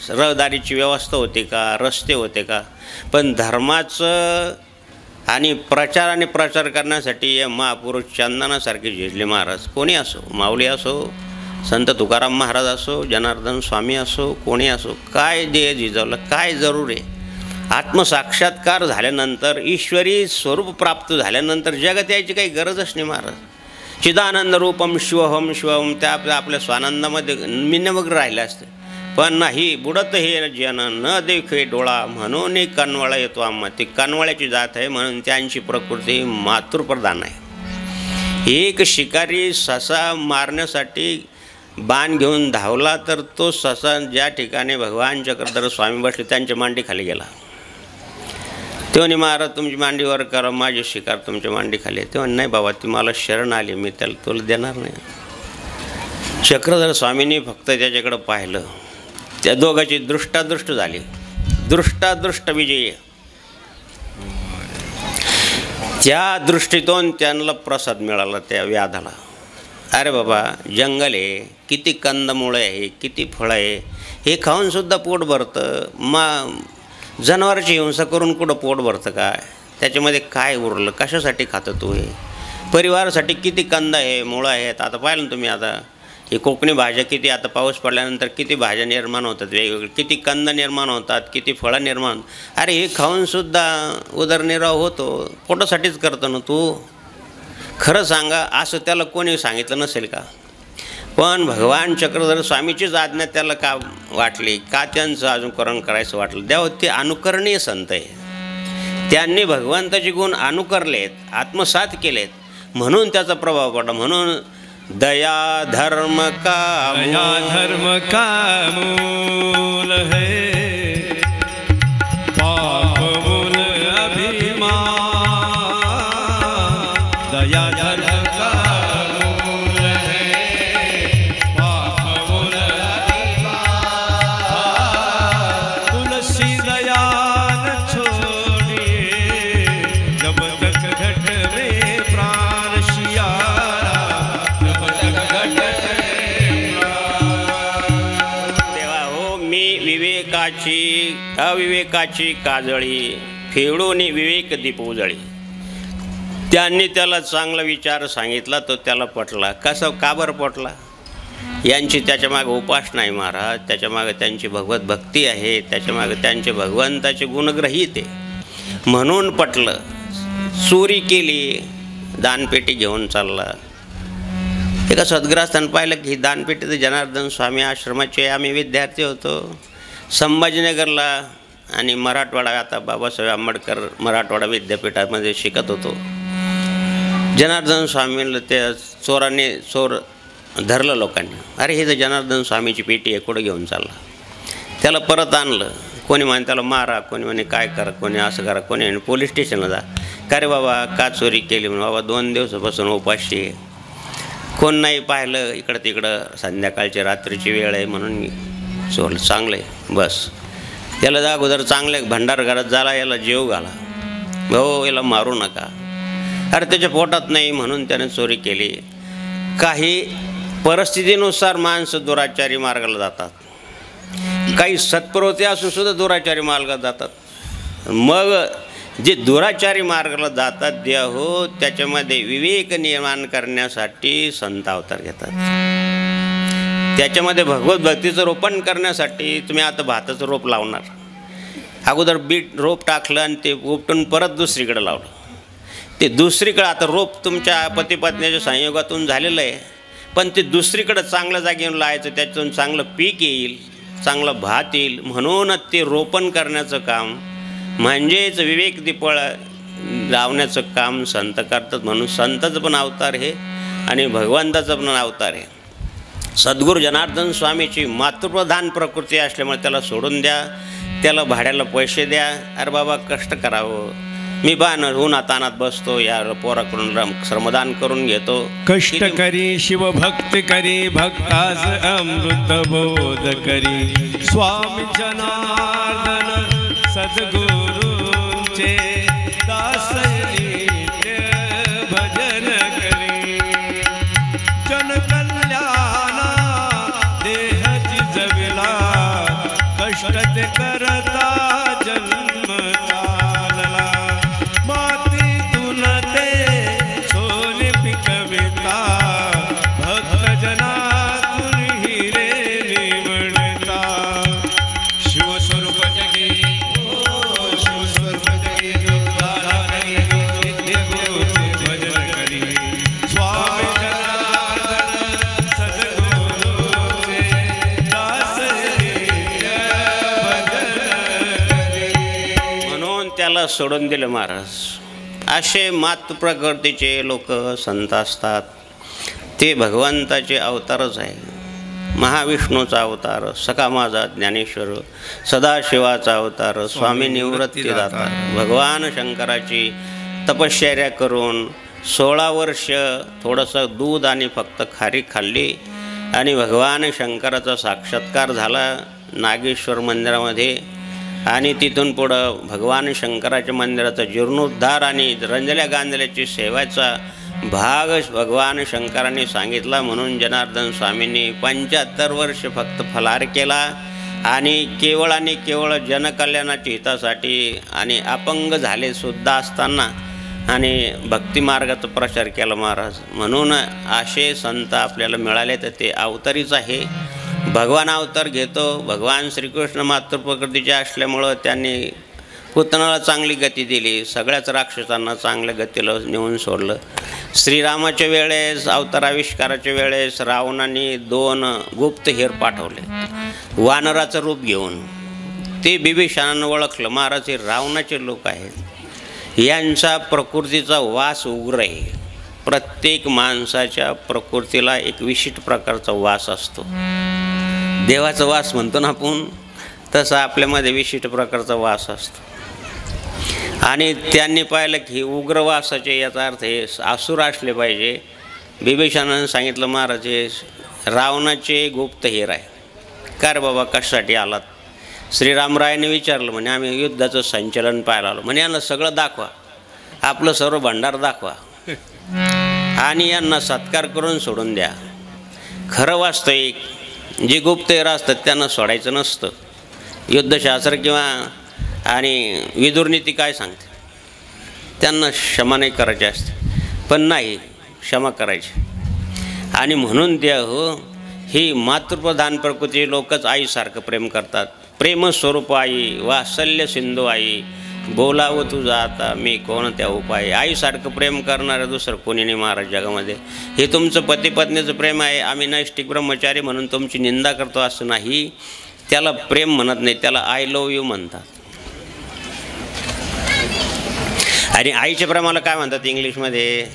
रहदारीची व्यवस्था होती का, रस्ते होते का, पण धर्माचं आणि प्रचार करण्यासाठी या महापुरुष चंदनासारखे झिजले महाराज. कोणी असो, माऊली असो, संत तुकाराम महाराज असो, जनार्दन स्वामी असो, कोणी असो, काय देह झिजवलं, काय जरूर आहे. आत्मसाक्षात्कार झाल्यानंतर, ईश्वरी स्वरूप प्राप्त झाल्यानंतर जगत यायची काही गरजच नाही महाराज. चिदानंद रूपम शिवहम शिवहम, त्या आपल्या स्वानंदामध्ये निमग्न राहिले असते. पण नाही, बुडत हे जन न देखे डोळा, म्हणून कनवळा येतो आम्हा. ती कनवळ्याची जात आहे, म्हणून त्यांची प्रकृती मातृप्रधान आहे. एक शिकारी ससा मारण्यासाठी बाण घेऊन धावला, तर तो ससा ज्या ठिकाणी भगवान चक्रधर स्वामी बसले त्यांच्या मांडी खाली गेला. तेव्हा महाराज तुमची मांडीवर करा, माझी शिकार तुमच्या मांडी खाली. तेव्हा नाही बाबा, ती मला शरण आली, मी त्याला तुला देणार नाही. चक्रधर स्वामींनी फक्त त्याच्याकडं पाहिलं. त्या दोघांची दृष्टादृष्ट झाली, दृष्टादृष्ट विजयी. त्या दृष्टीतून त्यांना प्रसाद मिळाला त्या व्याधाला. अरे बाबा, जंगल आहे, किती कंदमुळं आहे, किती फळं आहे, हे खाऊनसुद्धा पोट भरतं. जनावरांची हिंसा करून कुठं पोट भरतं काय? त्याच्यामध्ये काय उरलं, कशासाठी खातं तू? हे परिवारासाठी किती कंद आहे, मुळं आहेत. आता पाहिलं ना तुम्ही, आता हे कोकणी भाज्या किती, आता पाऊस पडल्यानंतर किती भाज्या निर्माण होतात वेगवेगळे, किती कंद निर्माण होतात, किती फळं निर्माण. अरे हे खाऊनसुद्धा उदरनिर्वाह होतो, पोटासाठीच करतो ना तू. खरं सांगा, असं त्याला कोणी सांगितलं नसेल का? पण भगवान चक्रधर स्वामीचीच आज्ञा त्याला का वाटली, का त्यांचं अनुकरण करायचं वाटलं? द्यावं, ते अनुकरणीय संत आहे. त्यांनी भगवंताचे गुण अनुकरलेत, आत्मसात केलेत, म्हणून त्याचा प्रभाव पडला. म्हणून दया धर्म का मूल है, पाप मूल अभिमान. दया धर्म का मूल है, पाप मूल अभिमान. तुलसी दया न छोड़िए, जब तक घट में प्राण शियारा. तेव्हा हो, मी अविवेकाची काजळी फेडून विवेक दीप उजळी. त्यांनी त्याला चांगला विचार सांगितला, तो त्याला पटला. कसं, का बरं पटला? यांची त्याच्यामागं उपासना आहे महाराज, त्याच्यामागं त्यांची भगवत भक्ती आहे, त्याच्यामागं त्यांचे भगवंताचे गुणग्रहित आहे, म्हणून पटलं. चोरी केली, दानपेटी घेऊन चालला. एका सद्ग्रस्तानं पाहिलं की ही दानपेटी तर जनार्दन स्वामी आश्रमाचे. आम्ही विद्यार्थी होतो संभाजीनगरला आणि मराठवाडा, आता बाबासाहेब आंबेडकर मराठवाडा विद्यापीठामध्ये शिकत होतो. जनार्दन स्वामीला त्या चोर धरलं लोकांनी. अरे हे तर जनार्दन स्वामीची पेटी आहे, कुठं घेऊन चालला? त्याला परत आणलं. कोणी म्हणे त्याला मारा, कोणी म्हणे काय करा, कोणी असं करा, कोणी म्हणे पोलीस स्टेशनला जा. का रे बाबा, का चोरी केली? म्हणून बाबा 2 दिवसापासून उपाशी आहे, कोण नाही पाहिलं, इकडं तिकडं, संध्याकाळची रात्रीची वेळ आहे म्हणून सोडलं, चांगलं आहे बस. याला जा अगोदर चांगले भंडार घरात झाला, याला जेव घाला, भाऊ याला मारू नका. अरे त्याच्या पोटात नाही म्हणून त्याने चोरी केली. काही परिस्थितीनुसार माणसं दुराचारी मार्गाला जातात, काही सत्प्रवृत्ती असून सुद्धा दुराचारी मार्गात जातात. मग जे दुराचारी मार्गाला जातात जे हो त्याच्यामध्ये विवेक निर्माण करण्यासाठी संत अवतार घेतात. त्याच्यामध्ये भगवत भक्तीचं रोपण करण्यासाठी तुम्ही आता भाताचं रोप लावणार, अगोदर बीट रोप टाकलं आणि ते उपटून परत दुसरीकडे लावलं. ते दुसरीकडं आता रोप तुमच्या पतीपत्नीच्या संयोगातून झालेलं आहे, पण ते दुसरीकडं चांगल्या जागेवर लावायचं, त्याच्यातून चांगलं पीक येईल, चांगलं भात येईल. म्हणून ते रोपण करण्याचं काम म्हणजेच विवेक दीपळ लावण्याचं काम संत करतात. म्हणून संताचं पण अवतार हे आणि भगवंताचं पण अवतार आहे. सद्गुरू जनार्दन स्वामीची मातृप्रधान प्रकृती असल्यामुळे त्याला सोडून द्या, त्याला भाड्याला पैसे द्या. अरे बाबा कष्ट करावं, मी उन्हात तानात बसतो, या पोराकडून श्रमदान करून घेतो. कष्ट करी शिवभक्त करी भक्तास अमृत बोध करी. स्वामी जनार्दन सद्गुरूंचे दास नित्य भजन करी. जनकल्याणा देहची जविला कष्ट ते करता जन्म चालला. मातीतून ते सोने पिकविता भक्त जनातून हिरे निवडता. शिवस्वरूप जगी शिवस्वरूप जगी भजन करी. स्वामी जनार्दन सद्गुरूचे दास नित्य भजन करी. म्हणून त्याला सोडून दिलं महाराज. असे मातृ प्रकृतीचे लोक संत असतात, ते भगवंताचे अवतारच आहे. महाविष्णूचा अवतार, सखा माझा ज्ञानेश्वर, सदाशिवाचा अवतार, स्वामी निवृत्ती दाता. भगवान शंकराची तपश्चर्या करून 16 वर्ष थोडंसं दूध आणि फक्त खारी खाल्ली आणि भगवान शंकराचा साक्षात्कार झाला नागेश्वर मंदिरामध्ये. आणि तिथून पुढं भगवान शंकराच्या मंदिराचा जीर्णोद्धार आणि रंजल्या गांजल्याची सेवेचा भाग भगवान शंकरांनी सांगितला. म्हणून जनार्दन स्वामींनी 75 वर्ष फक्त फलाहार केला आणि केवळ जनकल्याणाच्या हितासाठी आणि अपंग झाले सुद्धा असताना आणि भक्तिमार्गाचा प्रचार केला महाराज. म्हणून असे संत आपल्याला मिळाले तर ते अवतारीच आहे. भगवान अवतार घेतो. भगवान श्रीकृष्ण मातृप्रकृतीचे असल्यामुळं त्यांनी पुतनाला चांगली गती दिली, सगळ्याच राक्षसांना चांगल्या गतीला नेऊन सोडलं. श्रीरामाच्या वेळेस अवताराविष्काराच्या वेळेस रावणाने 2 गुप्त हेर पाठवले वानराचं रूप घेऊन. ते बिभीषणानं ओळखलं, महाराज हे रावणाचे लोक आहेत, यांचा प्रकृतीचा वास उग्र आहे. प्रत्येक माणसाच्या प्रकृतीला एक विशिष्ट प्रकारचा वास असतो. देवाचा वास म्हणतो ना आपण, तसा आपल्यामध्ये विशिष्ट प्रकारचा वास असतो. आणि त्यांनी पाहिलं की उग्र वासाचे याचा अर्थ हे आसुर असले पाहिजे. बिभीषणानं सांगितलं, महाराज हे रावणाचे गुप्त हेर आहे. का रे बाबा कशासाठी आलात? श्रीरामरायाने विचारलं. म्हणे आम्ही युद्धाचं संचलन पाहायला आलो. म्हणे यांना सगळं दाखवा, आपलं सर्व भंडार दाखवा आणि यांना सत्कार करून सोडून द्या. खरं वास्तविक जे गुप्तहेर असतात त्यांना सोडायचं नसतं. युद्धशास्त्र किंवा आणि विदुरनीती काय सांगते, त्यांना क्षमा नाही करायची असते, पण नाही क्षमा करायची. आणि म्हणून त्या हो ही मातृप्रधान प्रकृती लोकच आईसारखं प्रेम करतात. प्रेमस्वरूप आई, वात्सल्य सिंधू आई, बोलावं तुझं आता मी कोणत्या उपाय. आईसारखं प्रेम करणारं दुसरं कोणी नाही महाराज जगामध्ये. हे तुमचं पती पत्नीचं प्रेम आहे. आम्ही नैष्टिक ब्रह्मचारी म्हणून तुमची निंदा करतो असं नाही. त्याला प्रेम म्हणत नाही, त्याला आय लव्ह यू म्हणतात. आणि आईच्या प्रेमाला काय म्हणतात इंग्लिशमध्ये?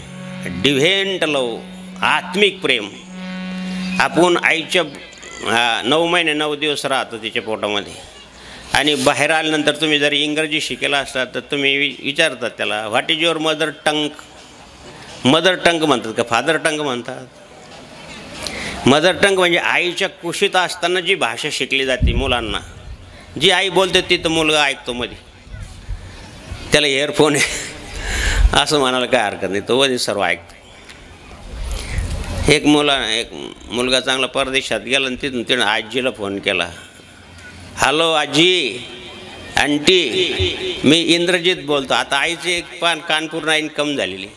डिव्हेंट लव, आत्मिक प्रेम. आपण आईच्या 9 महिने 9 दिवस राहतो तिच्या पोटामध्ये आणि बाहेर आल्यानंतर तुम्ही जर इंग्रजी शिकेला असतात तर तुम्ही विचारतात त्याला, what is your mother tongue? Mother tongue म्हणतात का फादर टंग म्हणतात? मदर टंग म्हणजे आईच्या कुशीत असताना जी भाषा शिकली जाते मुलांना, जी आई बोलते ती तर मुलगा ऐकतो मध्ये, त्याला इयरफोन आहे असं म्हणायला काय हरकत नाही, तो मध्ये सर्व ऐकतो. एक मुलगा चांगला परदेशात गेला आणि तिथून आजीला फोन केला, हॅलो आजी, आंटी, मी इंद्रजित बोलतो. आता आईची एक कानपूर इन्कम झालेली,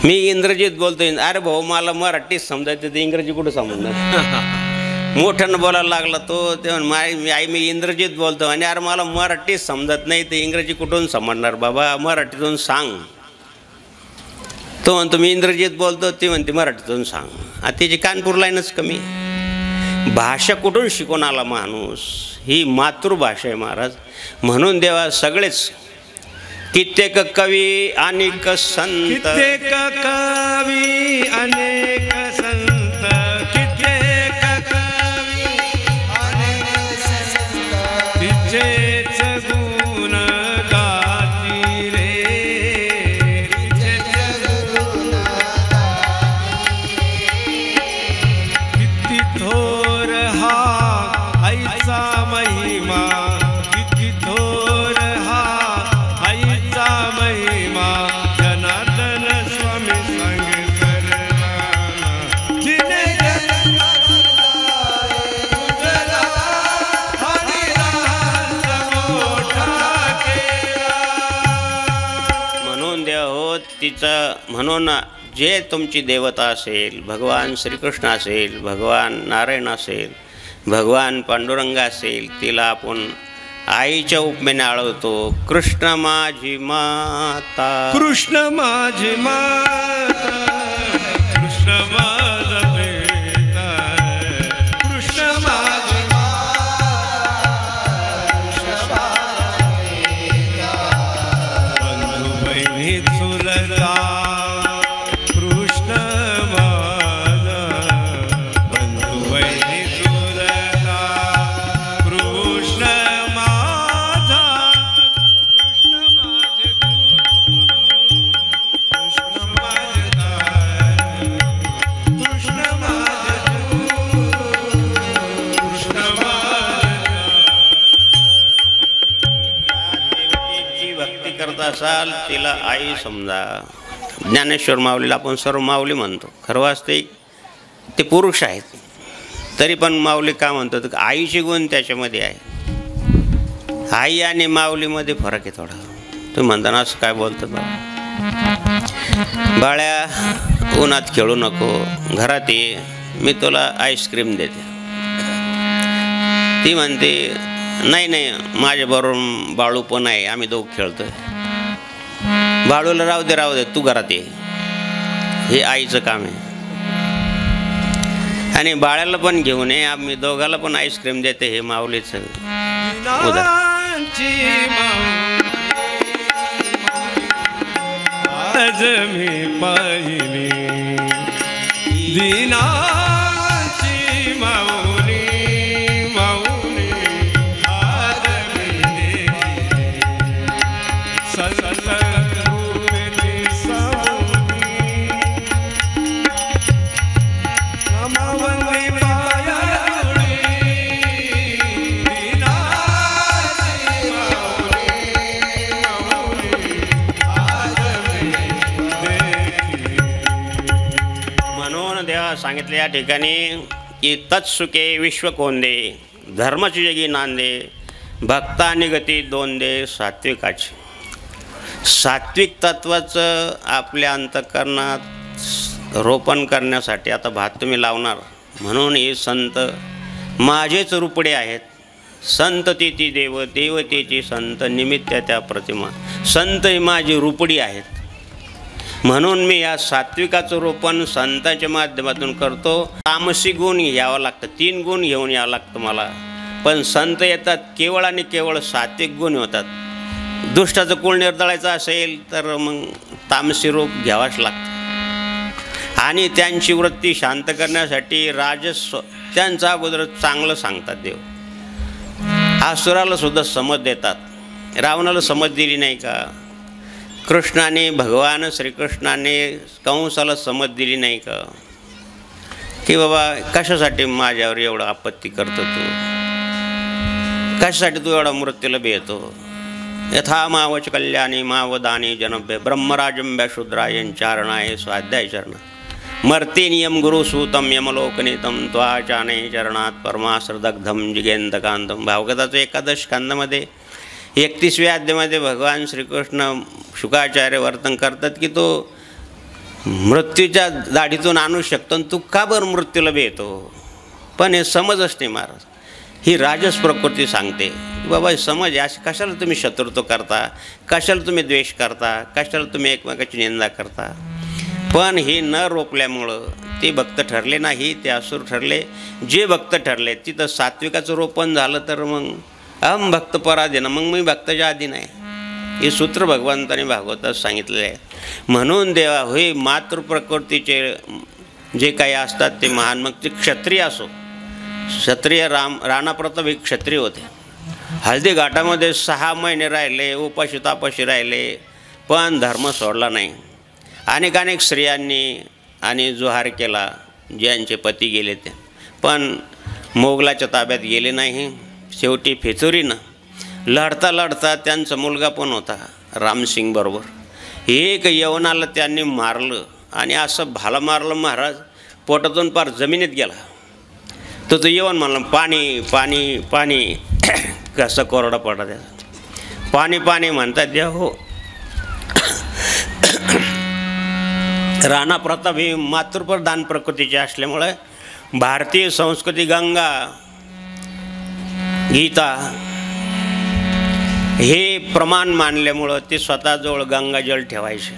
मी इंद्रजित बोलतो. अरे भाऊ मला मराठीत समजायचं, ते इंग्रजी कुठं समजणार. मोठ्यानं बोलायला लागला तो, ते मी इंद्रजित बोलतो. आणि अरे मला मराठीत समजत नाही, ते इंग्रजी कुठून समजणार बाबा, मराठीतून सांग. तो म्हणतो मी इंद्रजित बोलतो, ती म्हणते मराठीतून सांग. आता त्याची कानपूर लाईनच कमी. भाषा कुठून शिकून आला माणूस, ही मातृभाषा आहे महाराज. म्हणून देवा सगळेच कित्येक कवी अनेक संत, कित्येक कवी अनेक संत, कित्येक कवी अनेक संत, तिचेच गुण गाती रे, तिचेच गुण गाती. किती थोर हा आईचा महिमा, किती थोर हा आईचा महिमा, जनार्दन स्वामी सांगे करताना. जिने जगताला तुझला आणि लहान मोठा केला. म्हणून देव हो तिचं, म्हणून जे तुमची देवता असेल, भगवान श्रीकृष्ण असेल, भगवान नारायण असेल, भगवान पांडुरंग असेल, तिला आपण आईच्या उपमेने आळवतो. कृष्ण माझी माता, कृष्ण माझी माता, कृष्ण माझा बेटा, कृष्ण माझी माता, बंधू बहिणी चुलता, कृष्ण माझा, बंधू बहिणी चुलता, कृष्ण माझा, कृष्ण माझे गुरु, कृष्ण माझे दारी, कृष्ण माझे गुरु, कृष्ण माझे देवतेची भक्ती करत असाल तिला आई समजा. ज्ञानेश्वर माऊलीला आपण सर्व माऊली म्हणतो, खरं वास्तविक ते पुरुष आहेत, तरी पण माऊली का म्हणतो तर आईचे गुण त्याच्यामध्ये आहे. आई आणि माऊलीमध्ये फरक आहे थोडा. तुम्ही म्हणताना असं काय बोलतो बाळ्या, उन्हात खेळू नको, घरात ये, मी तुला आईस्क्रीम देते. ती म्हणते नाही नाही माझ्याबरोबर बाळू पण आहे, आम्ही दोघं खेळतोय. बाळूला राहू दे तू घरात ये, हे आईचं काम आहे. आणि बाळाला पण घेऊन ये, आम्ही दोघाला पण आईस्क्रीम देते, हे माऊलीचं उदाहरण. आज मी पाहिली दीनाची माऊली, माऊली आज मी सलगुरची सावली, नमावली पायाळी, दीनाची माऊली, माऊली आज म्हणून देवा सांगितले या ठिकाणी की तत्सुखे विश्व कोंदे, धर्माची जगी नांदे, भक्तानी गती दोन दे सात्विकाची. सात्विक तत्वाचं आपल्या अंतःकरणात रोपण करण्यासाठी आता भात तुम्ही लावणार. म्हणून हे संत माझेच रुपडे आहेत. संत तेती देव, देवतेची संत, निमित्त त्या प्रतिमा. संत ही माझी रुपडी आहेत. म्हणून मी या सात्विकाचं रोपण संतांच्या माध्यमातून करतो. तामसी गुण यावं लागतं, 3 गुण घेऊन यावं लागतं मला. पण संत येतात केवळ आणि केवळ सात्विक गुण होतात. दुष्टाचं कुळ निर्दळायचं असेल तर मग तामसी रूप घ्यावाच लागतं. आणि त्यांची वृत्ती शांत करण्यासाठी राजस्व त्यांचा अगोदर चांगलं सांगतात देव. आसुराला सुद्धा समज देतात. रावणाला समज दिली नाही का? कृष्णाने, भगवान श्रीकृष्णाने कंसाला समज दिली नाही का? की बाबा कशासाठी माझ्यावर एवढं आपत्ती करतो तू, कशासाठी तू एवढा मृत्यूला भेटतो. यथा मावच कल्याणी मावदानी जनभ्य ब्रह्मराजंब्या शूद्रायंचारणाय स्वाध्याय चरण मर्ती नियम गुरुसूतम यमलोकनीतम त्वाचाने चरणात परमाश्रदग्धम जिगेंदकांतम. भावगताचं एकादश स्कंदामध्ये 31व्या अध्यायामध्ये भगवान श्रीकृष्ण शुकाचार्य वर्तन करतात की तो मृत्यूच्या दाढीतून आणू शकतो आणि तू का बरं मृत्यूला भेटतो. पण हे समजच नाही महाराज. ही राजस प्रकृती सांगते बाबा समज अशी कशाला तुम्ही शत्रुत्व करता, कशाला तुम्ही द्वेष करता, कशाला तुम्ही एकमेकाची निंदा करता. पण हे न रोखल्यामुळं ते भक्त ठरले नाही, ते असुर ठरले. जे भक्त ठरले तिथं सात्विकाचं रोपण झालं तर मग अहम भक्त पराधीन, मग मी भक्ताच्या आधी नाही. हे सूत्र भगवंताने भागवतात सांगितलेलं आहे. म्हणून देवा होय मातृप्रकृतीचे जे काही असतात ते महान, मग ते क्षत्रिय असो. क्षत्रिय राणा प्रताप हे क्षत्रिय होते. हळदी घाटामध्ये 6 महिने राहिले, उपाशी तापाशी राहिले, पण धर्म सोडला नाही. अनेक स्त्रियांनी आणि जोहार केला ज्यांचे पती गेले ते, पण मोगलाच्या ताब्यात गेले नाही. शेवटी फितुरीनं लढता लढता त्यांचा मुलगा पण होता रामसिंग बरोबर. एक यवनाला त्यांनी मारलं आणि असं भाला मारलं महाराज पोटातून पार जमिनीत गेला. तो यवन म्हणलं पाणी पाणी पाणी. कसं कोरडा पडला त्याचा. पाणी पाणी म्हणतात द्या हो. राणा प्रताप ही मातृप्रधान प्रकृतीचे असल्यामुळे भारतीय संस्कृती गंगा गीता हे प्रमाण मानल्यामुळं ते स्वतःजवळ गंगाजल ठेवायचे.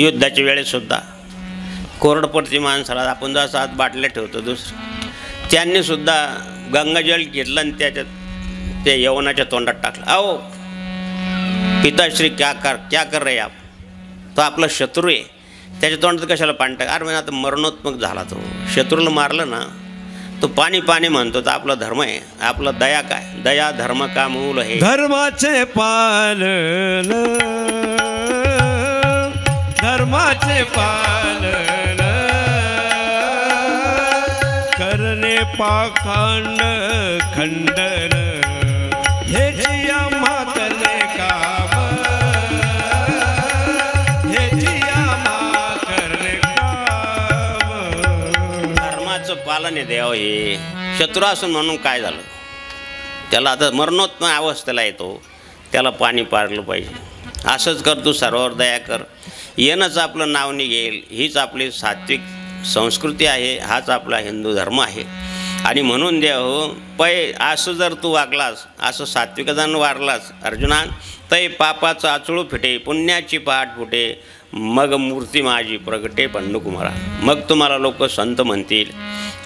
युद्धाच्या वेळेसुद्धा कोरडपडती माणसाला आपण जसं हात बाटल्या ठेवतो दुसरं, त्यांनीसुद्धा गंगाजल घेतलं आणि त्याच्यात त्या यवनाच्या तोंडात टाकलं. अहो पिताश्री क्या कर रे आप. तो आपला शत्रू आहे, त्याच्या तोंडात कशाला पाणी टाक. अरे म्हणजे आता मरणोत्मक झाला तो. शत्रूला मारलं ना तो पाणी पाणी म्हणतो. तर आपला धर्म आहे, आपला दया काय, दया धर्म का मूल आहे. धर्माचे पालन, धर्माचे पालन करणे पाखंड खंडन हे जिया मातले काम, हे जिया मा करणे काम. धर्माचं पालन आहे देव. हे शत्रू असून म्हणून काय झालं, त्याला आता मरणोत्मक अवस्थेला येतो, त्याला पाणी पारलं पाहिजे. असंच कर तू सर्वावर दया कर. येणंच आपलं नाव निघेल. हीच आपली सात्विक संस्कृती आहे, हाच आपला हिंदू धर्म आहे. आणि म्हणून देव हो पै असं जर तू वागलास, असं सात्विकतानं वारलास अर्जुना, तै पापाचं आचळू फिटे, पुण्याची पाठ फुटे, मग मूर्ती माझी प्रगटे पंडुकुमारा. मग तुम्हाला लोक संत म्हणतील,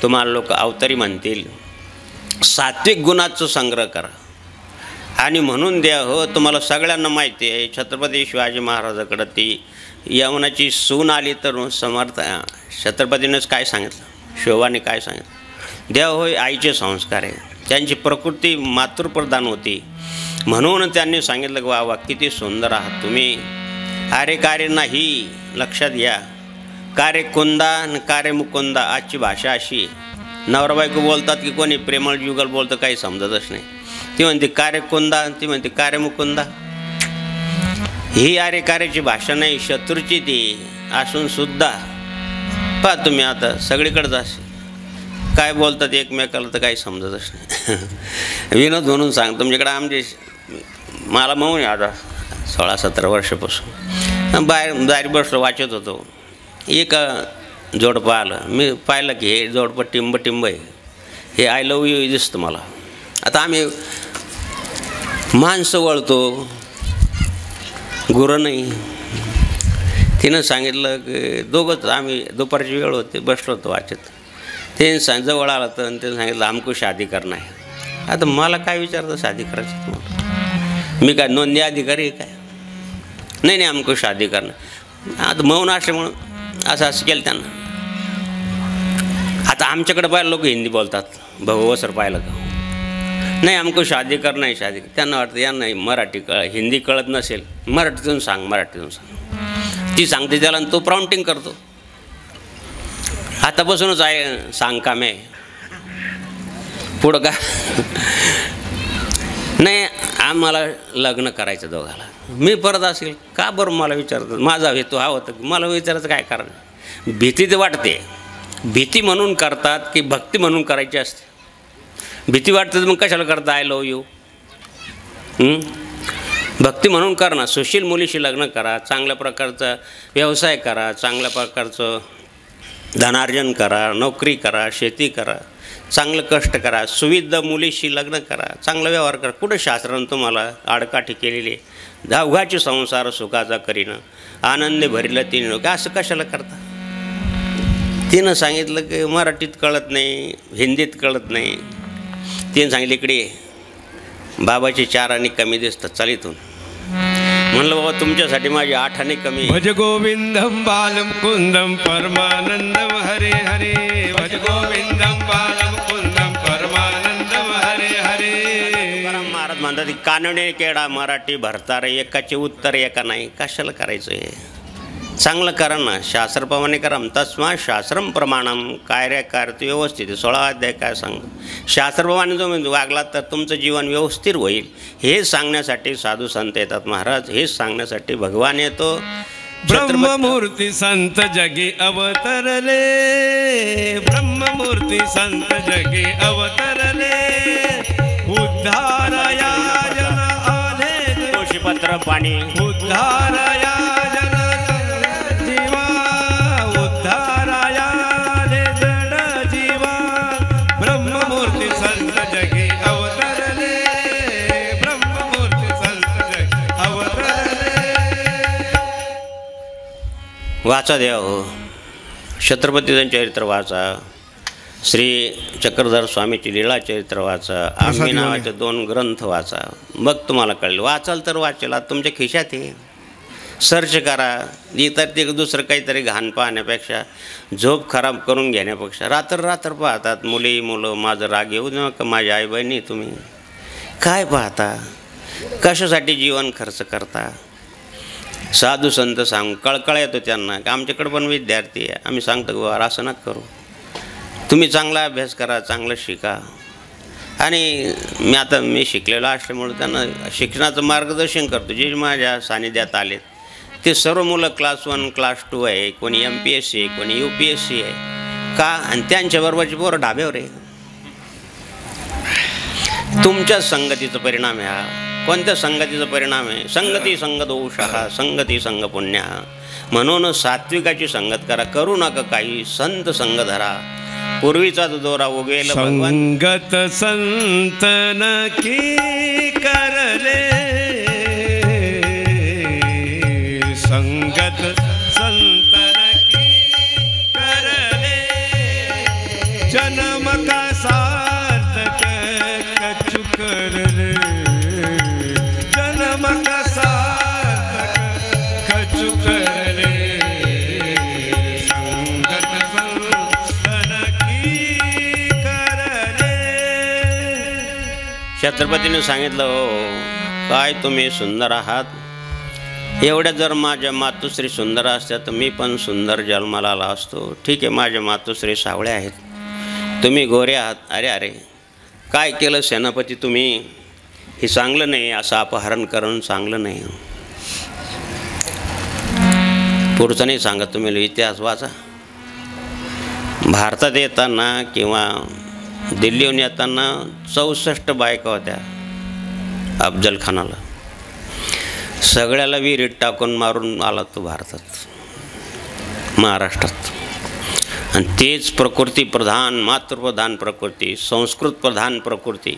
तुम्हाला लोक अवतारी म्हणतील. सात्विक गुणाचं संग्रह करा. आणि म्हणून द्या हो तुम्हाला सगळ्यांना माहिती आहे छत्रपती शिवाजी महाराजाकडं ती यवनाची सून आली तर समर्थ छत्रपतीनेच काय सांगितलं, शोभाने काय सांगितलं. देव होय आईचे संस्कार आहे. त्यांची प्रकृती मातृप्रधान होती. म्हणून त्यांनी सांगितलं की वा वा किती सुंदर आहात तुम्ही. अरे कार्य नाही लक्षात घ्या. कार्य कुंदा आणि कार्य मुकुंदा. आजची भाषा अशी नवरा बायको बोलतात की कोणी प्रेमळ जुगल बोलतं काही समजतच नाही. ती म्हणते कार्य कुंदा, ती म्हणते कार्य मुकुंदा. ही अरे कार्याची भाषा नाही, शत्रूची ती असून सुद्धा पहा तुम्ही आता सगळीकडंच असे काय बोलतात एकमेकाला तर काही समजतच नाही. विनोद म्हणून सांग तुमच्याकडं आमचे मला मौन आहे आता 16-17 वर्षापासून. बाहेर दारी बसलो वाचत होतो. एक जोडपं आलं. मी पाहिलं की हे जोडपं टिंब आहे. हे आय लव्ह यू दिसतं मला. आता आम्ही माणसं वळतो, गुरं नाही. तिनं सांगितलं की दोघंच आम्ही दुपारची वेळ होते बसलो होतो वाचत. ते जवळ आलं तर त्यानं सांगितलं आमको शादी करणं आहे. आता मला काय विचारतं शादी करायचं तुम्हाला, मी काय नोंदणी अधिकारी आहे काय. नाही आमको शादी करणं. आता मौन असल्यामुळं असं केलं त्यांना. आता आमच्याकडे पाहिलं लोक हिंदी बोलतात. भाऊ सर पाहिलं का नाही आमको शादी करणं आहे शादी. त्यांना वाटतं यांना मराठी हिंदी कळत नसेल, मराठीतून सांग, मराठीतून सांग. ती सांगते त्याला आणि तो प्राउंटिंग करतो. आतापासूनच आहे सांग काम आहे पुढं का नाही आम्हाला लग्न करायचं दोघाला. मी परत असेल का बरं मला विचारतं, माझा हेतू हा होता की मला विचारायचं काय कारण. भीती तर वाटते, भीती म्हणून करतात की भक्ती म्हणून करायची असते. भीती वाटते तर मग कशाला करता आय लव्ह यू. भक्ती म्हणून कर ना. सुशील मुलीशी लग्न करा, चांगल्या प्रकारचा व्यवसाय करा, चांगल्या प्रकारचं धनार्जन करा, नोकरी करा, शेती करा, चांगलं कष्ट करा, सुविध मुलीशी लग्न करा, चांगला व्यवहार करा. कुठं शास्त्रानं तुम्हाला आडकाठी केलेली. धावघाची संसार सुखाचा करीनं आनंदे भरिलं तिनं का असं कशाला करता. तिनं सांगितलं की मराठीत कळत नाही, हिंदीत कळत नाही. तिनं सांगितलं इकडे बाबाची 4 आणे कमी दिसतात चालीतून. म्हणलं बाबा तुमच्यासाठी माझी 8 आणे कमी. भज गोविंदम बालम कुंदम परमानंदम हरे हरे. भज गोविंदम बालम कुंदम परमानंदम हरे हरे. महाराज म्हणतात कानडे केडा मराठी भरतार एकाचे उत्तर एका नाही. कशाला करायचं हे. चांगलं करा ना, शास्त्रप्रमाणे करा. तस्मा शास्त्रम प्रमाणम कार्य व्यवस्थित. 16 अध्याय काय सांग. शास्त्रप्रमाणे जो वागला तर तुमचं जीवन व्यवस्थित होईल हे सांगण्यासाठी साधू संत येतात महाराज. हेच सांगण्यासाठी भगवान येतो. ब्रह्ममूर्ती संत जगी अवतरले. ब्रह्ममूर्ती संत जगी अवतरले. उद्धारया जन आले. तुळशीपत्र पाणी उद्धारया वाचा देव. छत्रपतीचं चरित्र वाचा, श्री चक्रधर स्वामीची लीळा चरित्र वाचा, आम्ही नावाचे 2 ग्रंथ वाचा. मग तुम्हाला कळेल. वाचाल तर वाचेल. तुमच्या खिशात आहे. सर्च करा. इतर ते दुसरं काहीतरी घाण पाहण्यापेक्षा, झोप खराब करून घेण्यापेक्षा रात्र पाहतात मुली मुलं. माझं राग येऊ नका माझ्या आई बहिणी. तुम्ही काय पाहता, कशासाठी जीवन खर्च करता. साधू संत सांग कळकळा येतो त्यांना की आमच्याकडं पण विद्यार्थी आहे. आम्ही सांगतो बाबा असं नका करू. तुम्ही चांगला अभ्यास करा, चांगलं शिका. आणि मी शिकलेलो असल्यामुळे त्यांना शिक्षणाचं मार्गदर्शन करतो. जे माझ्या सानिध्यात आलेत ते सर्व मुलं क्लास 1 क्लास 2 आहे. कोणी MPSC आहे, कोणी UPSC आहे. का आणि त्यांच्याबरोबरची पोरं ढाब्यावर आहे. तुमच्या संगतीचा परिणाम आहे हा. कोणत्या संगतीचा परिणाम आहे. संगती संग दोषः संगती संग पुण्य. म्हणून सात्विकाची संगत करा. करू नका काही संत संग धरा. पूर्वीचा दोरा उगेल भगवान. संगत संतन की करले. संगत संतन की करले. जन्म का सार्थक कछु करले. जन्म का सार्थक कछु करले. संगत संतन की करले. छत्रपतीने सांगितलं हो काय तुम्ही सुंदर आहात. एवढ्या जर माझ्या मातोश्री सुंदर असत्या तर मी पण सुंदर जन्माला आला असतो. ठीक आहे माझ्या मातोश्री सावळ्या आहेत, तुम्ही गोरे आहात. अरे काय केलं सेनापती तुम्ही. हे चांगलं नाही. असं अपहरण करणं चांगलं नाही. पुढचं नाही सांगत. तुम्ही इतिहास वाचा. भारतात येताना किंवा दिल्लीहून येताना 64 बायका होत्या अफजल खानाला. सगळ्याला विहिरीत टाकून मारून आला तो भारतात महाराष्ट्रात. आणि तेच प्रकृती प्रधान मातृप्रधान प्रकृती संस्कृत प्रधान प्रकृती.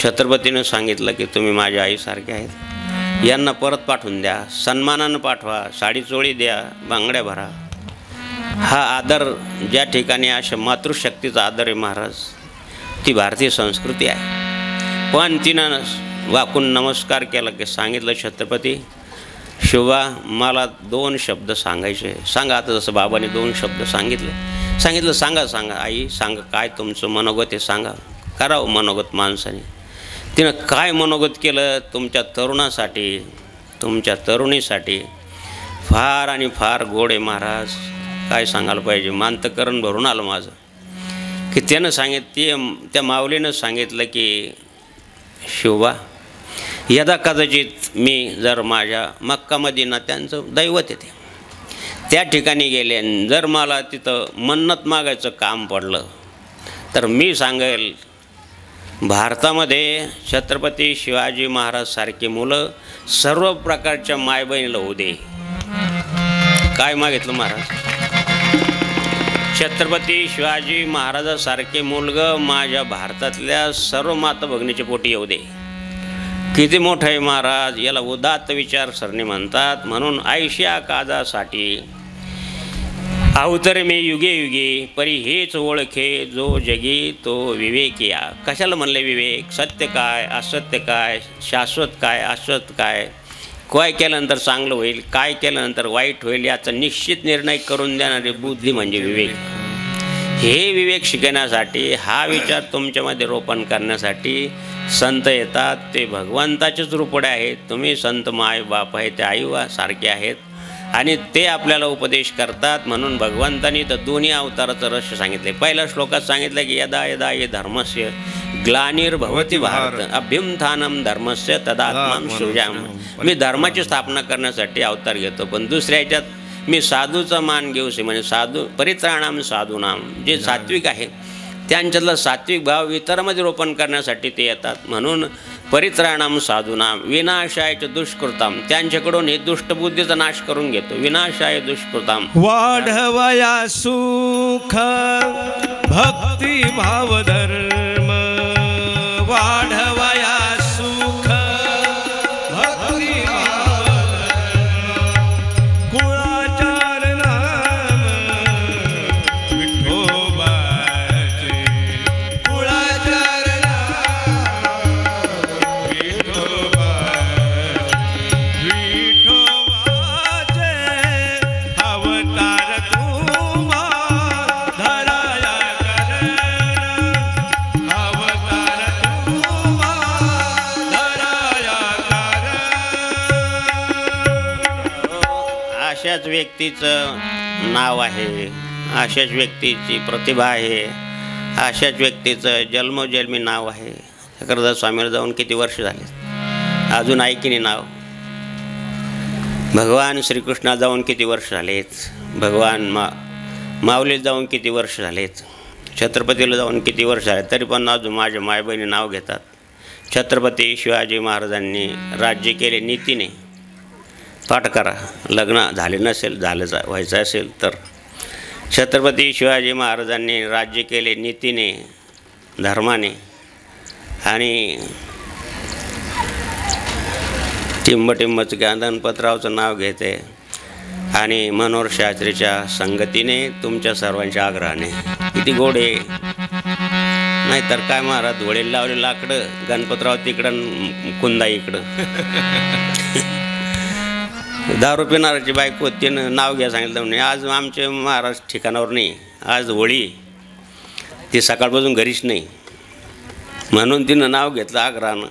छत्रपतीनं सांगितलं की तुम्ही माझ्या आईसारखे आहेत. यांना परत पाठवून द्या. सन्मानानं पाठवा. साडी चोळी द्या. बांगड्या भरा. हा आदर ज्या ठिकाणी अशा मातृशक्तीचा आदर आहे महाराज ती भारतीय संस्कृती आहे. पण तिनं वाकून नमस्कार केला की सांगितलं छत्रपती शिवा मला 2 शब्द सांगायचे. सांगा. आता जसं बाबाने 2 शब्द सांगितलं सांगा आई सांगा काय तुमचं मनोगत आहे सांगा. करावं मनोगत माणसाने. तिनं काय मनोगत केलं तुमच्या तरुणासाठी तुमच्या तरुणीसाठी फार आणि फार गोड आहे महाराज. काय सांगायला पाहिजे, अंतःकरण भरून आलं माझं की त्यानं त्या माऊलीनं सांगितलं की शिवबा, यदा कदाचित मी जर माझ्या मक्का मदिना त्यांचं दैवत येते त्या ठिकाणी गेले आणि जर मला तिथं मन्नत मागायचं काम पडलं तर मी सांगेल भारतामध्ये छत्रपती शिवाजी महाराज सारखी मुलं सर्व प्रकारच्या मायबहिणीला होऊ दे. काय मागितलं महाराज? छत्रपती शिवाजी महाराजासारखे मुलगं माझ्या भारतातल्या सर्व माता भगिनीच्या पोटी येऊ दे. किती मोठं आहे महाराज, याला उदात्त विचारसरणी म्हणतात. म्हणून आयशा काजासाठी अवतरे मी युगे युगे, परी हेच ओळखे जो जगी तो विवेकिया. कशाला म्हणले विवेक? सत्य काय, असत्य काय, शाश्वत काय, अशाश्वत काय, काय केल्यानंतर चांगलं होईल, काय केल्यानंतर वाईट होईल, याचा निश्चित निर्णय करून देणारी बुद्धी म्हणजे विवेक. हे विवेक शिकण्यासाठी, हा विचार तुमच्यामध्ये रोपण करण्यासाठी संत येतात. ते भगवंताचेच रूपडे आहेत. तुम्ही संत माय बाप आहे ते आई सारखे आहेत आणि ते आपल्याला उपदेश करतात. म्हणून भगवंतांनी तर दोन्ही अवताराचं रहस्य सांगितले. पहिल्या श्लोकात सांगितलं की यदा यदा ये धर्मस्य ग्लानिर्भवति भारत अभ्युत्थानम धर्मस्य तदात्मानं सृजाम्यहम्. मी धर्माची स्थापना करण्यासाठी अवतार घेतो. पण दुसऱ्या ह्याच्यात मी साधूचा मान घेऊ म्हणजे साधू परित्राणाम साधूनाम, जे सात्विक आहे त्यांच्यातला सात्विक भाव इतरांमध्ये रोपण करण्यासाठी ते येतात. म्हणून परित्राणाम साधूनाम विनाशाय दुष्कृताम, त्यांच्याकडून हे दुष्टबुद्धीचा नाश करून घेतो. विनाशाय दुष्कृताम वाढवया सुख भक्ती भाव धर्म, वाढवया सुख भक्ती भाव धर्म, कुळाचार नाम विठोबाचे, कुळाचार नाम विठोबाचे, विठोबाचे अवतार तुम्हा धराया करण, अवतार तुम्हा धराया करण. अशाच व्यक्तीचं नाव आहे, अशाच व्यक्तीची प्रतिभा आहे, अशाच व्यक्तीचं जन्मोजन्मी नाव आहे. चक्रधर स्वामीला जाऊन किती वर्ष झाले, अजून आहे की नाही नाव? भगवान श्रीकृष्णा जाऊन किती वर्ष झालेत, भगवान माऊलीला जाऊन किती वर्ष झालेत, छत्रपतीला जाऊन किती वर्ष झाले, तरी पण अजून माझ्या मायबहिणी नाव घेतात. छत्रपती शिवाजी महाराजांनी राज्य केले नीतीने. पाठ करा, लग्न झाले नसेल, व्हायचं असेल तर. छत्रपती शिवाजी महाराजांनी राज्य केले नीतीने, धर्माने. आणि टिंबटिंबचं गणपतरावचं नाव घेते आणि मनोहर शास्त्रीच्या संगतीने, तुमच्या सर्वांच्या आग्रहाने. किती गोड आहे. नाहीतर काय महाराज, धोळे लावले लाकडं, गणपतराव तिकडं, कुंदा इकडं. दारू पिणाराची बायको, तिनं नाव घ्या सांगितलं म्हणे. आज आमचे महाराज ठिकाणावर नाही, आज होळी, ती सकाळपासून घरीच नाही. म्हणून तिनं नाव घेतलं आग्रहानं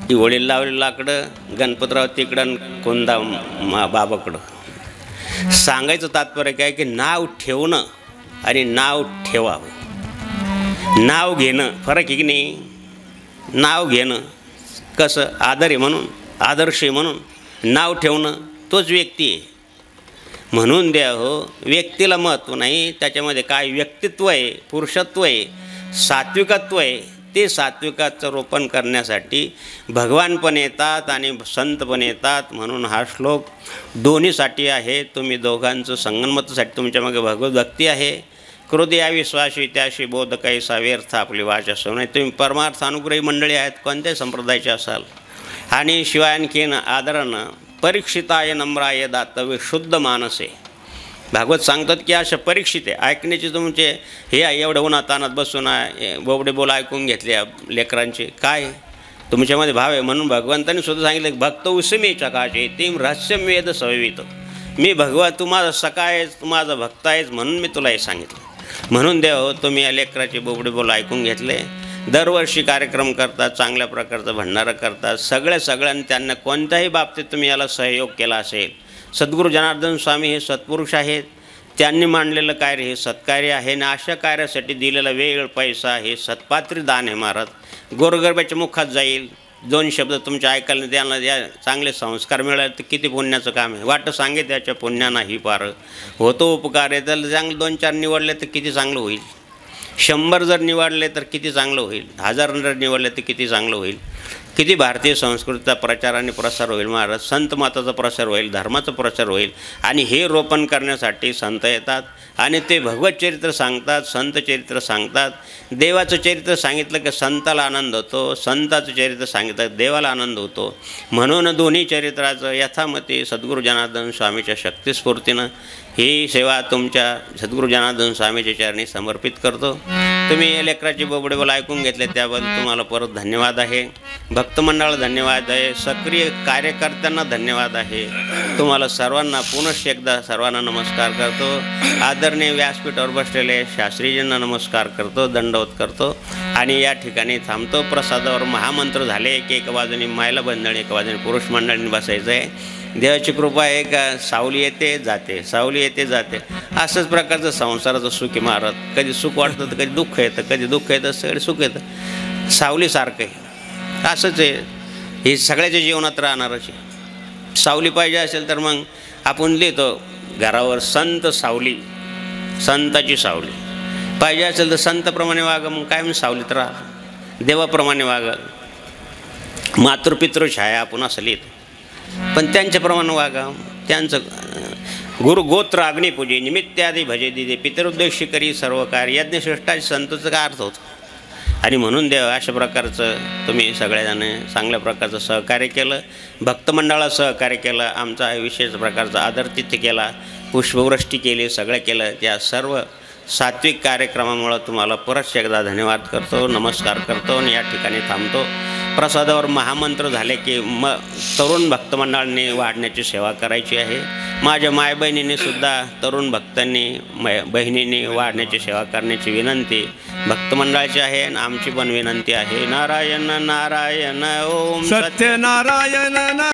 की होळीला लावले लाकडं, गणपतराव तिकडं, कोंदा बाबाकडं. सांगायचं तात्पर्य काय की नाव ठेवणं आणि नाव ठेवावं. नाव घेणं फरक आहे की नाही? नाव घेणं कसं आदर आहे म्हणून, आदर्श आहे म्हणून. नाव ठेवणं तोच व्यक्ती आहे. म्हणून द्या हो, व्यक्तीला महत्त्व नाही, त्याच्यामध्ये काय व्यक्तित्व आहे, पुरुषत्व आहे, सात्विकत्व आहे. ते सात्विकाचं रोपण करण्यासाठी भगवान पण येतात आणि संत पण येतात. म्हणून हा श्लोक दोन्हीसाठी आहे. तुम्ही दोघांचं संगनमतासाठी तुमच्यामागे भगवद्भक्ती आहे. क्रोधी या विश्वासी त्याशी बोध कैसा व्यर्थ आपली वाचा सोने. तुम्ही परमार्थ अनुग्रही मंडळी आहेत, कोणत्याही संप्रदायाचे असाल. आणि शिवाय आणखीन आदरानं परीक्षिताय नम्राय दातव्य शुद्ध मानसे. भागवत सांगतात की अशा परीक्षित आहे. ऐकण्याचे तुमचे हे एवढं उन्हातानात बसून बोबडे बोल ऐकून घेतले लेकरांचे, काय तुमच्यामध्ये भाव आहे. म्हणून भगवंतांनी सुद्धा सांगितलं की भक्त उसमे चकाचे तेम रहस्यम वेद सवित. मी भगवा, तू माझा सखा आहेस, तू माझा भक्त आहेस, म्हणून मी तुला हे सांगितलं. म्हणून देव, तुम्ही या लेकराचे बोबडे बोल ऐकून घेतले. दरवर्षी कार्यक्रम करतात, चांगल्या प्रकारचं भंडारा करतात. सगळ्यांनी त्यांना कोणत्याही बाबतीत तुम्ही याला सहयोग केला असेल. सद्गुरू जनार्दन स्वामी हे सत्पुरुष आहेत. त्यांनी मांडलेलं कार्य हे सत्कार्य आहे आणि अशा कार्यासाठी दिलेला वेळ पैसा हे सत्पात्री दान आहे महाराज. गोरगरब्याच्या मुखात जाईल, 2 शब्द तुमच्या ऐकायला त्यांना या चांगले संस्कार मिळाले तर किती पुण्याचं काम आहे. वाट सांगे त्याच्या पुण्याना ही पार होतो उपकार आहे. तर चांगलं 2-4 निवडले तर किती चांगलं होईल. 100 जर निवडले तर किती चांगलं होईल. 1000 जर निवडले तर किती चांगलं होईल. किती भारतीय संस्कृतीचा प्रचार आणि प्रसार होईल महाराज. संत मताचा प्रसार होईल, धर्माचा प्रसार होईल. आणि हे रोपण करण्यासाठी संत येतात आणि ते भगवत चरित्र सांगतात, संत चरित्र सांगतात. देवाचं चरित्र सांगितलं की संताला आनंद होतो, संताचं चरित्र सांगितलं देवाला आनंद होतो. म्हणून दोन्ही चरित्राचं यथामती सद्गुरू जनार्दन स्वामीच्या शक्तिस्फूर्तीनं ही सेवा तुमच्या सद्गुरू जनार्दन स्वामीच्या चरणी समर्पित करतो. तुम्ही या लेकराची बोबडेबोल ऐकून घेतले त्याबद्दल तुम्हाला परत धन्यवाद आहे. भक्तमंडळाला धन्यवाद आहे. सक्रिय कार्यकर्त्यांना धन्यवाद आहे. तुम्हाला सर्वांना पुनश्च एकदा सर्वांना नमस्कार करतो. आदरणीय व्यासपीठावर बसलेले शास्त्रीजींना नमस्कार करतो, दंडवत करतो आणि या ठिकाणी थांबतो. प्रसादावर महामंत्र झाले की एका बाजूने महिला मंडळी, एका बाजूने पुरुष मंडळींनी बसायचं आहे. देवाची कृपा आहे का सावली येते जाते, सावली येते जाते. असंच प्रकारचं संसाराचं सुख आहे महाराज. कधी सुख वाटतं तर कधी दुःख येतं, कधी दुःख येतं सगळे सुख येतं. सावलीसारखं आहे. असंच आहे, हे सगळ्याच्या जीवनात राहणारच आहे. सावली पाहिजे असेल तर मग आपण लिहितो घरावर संत सावली, संताची सावली पाहिजे असेल तर संतप्रमाणे वागा. मग काय म्हणजे सावलीत राहा, देवाप्रमाणे वागा. मातृपितृ छाया आपण असं लिहितो, पण त्यांच्याप्रमाणे वागा. त्यांचं गुरु गोत्र अग्निपूजे निमित्यादी भजे दिदे पितरुद्देशी करी सर्व कार्य यज्ञश्रेष्ठाचे संतचं काय अर्थ होतो. आणि म्हणून देव अशा प्रकारचं तुम्ही सगळ्याजण चांगल्या प्रकारचं सहकार्य केलं. भक्तमंडळाला सहकार्य केलं. आमचा विशेष प्रकारचा आदरातिथ्य केला, पुष्पवृष्टी केली, सगळं केलं. त्या सर्व सात्विक कार्यक्रमामुळं तुम्हाला परत एकदा धन्यवाद करतो, नमस्कार करतो आणि या ठिकाणी थांबतो. प्रसादावर महामंत्र झाले की तरुण भक्तमंडळांनी वाढण्याची सेवा करायची आहे. माझ्या मायबहिणींनी सुद्धा तरुण भक्तांनी बहिणींनी वाढण्याची सेवा करण्याची विनंती भक्तमंडळाची आहे आणि आमची पण विनंती आहे. नारायण नारायण ओम सत्यनारायण.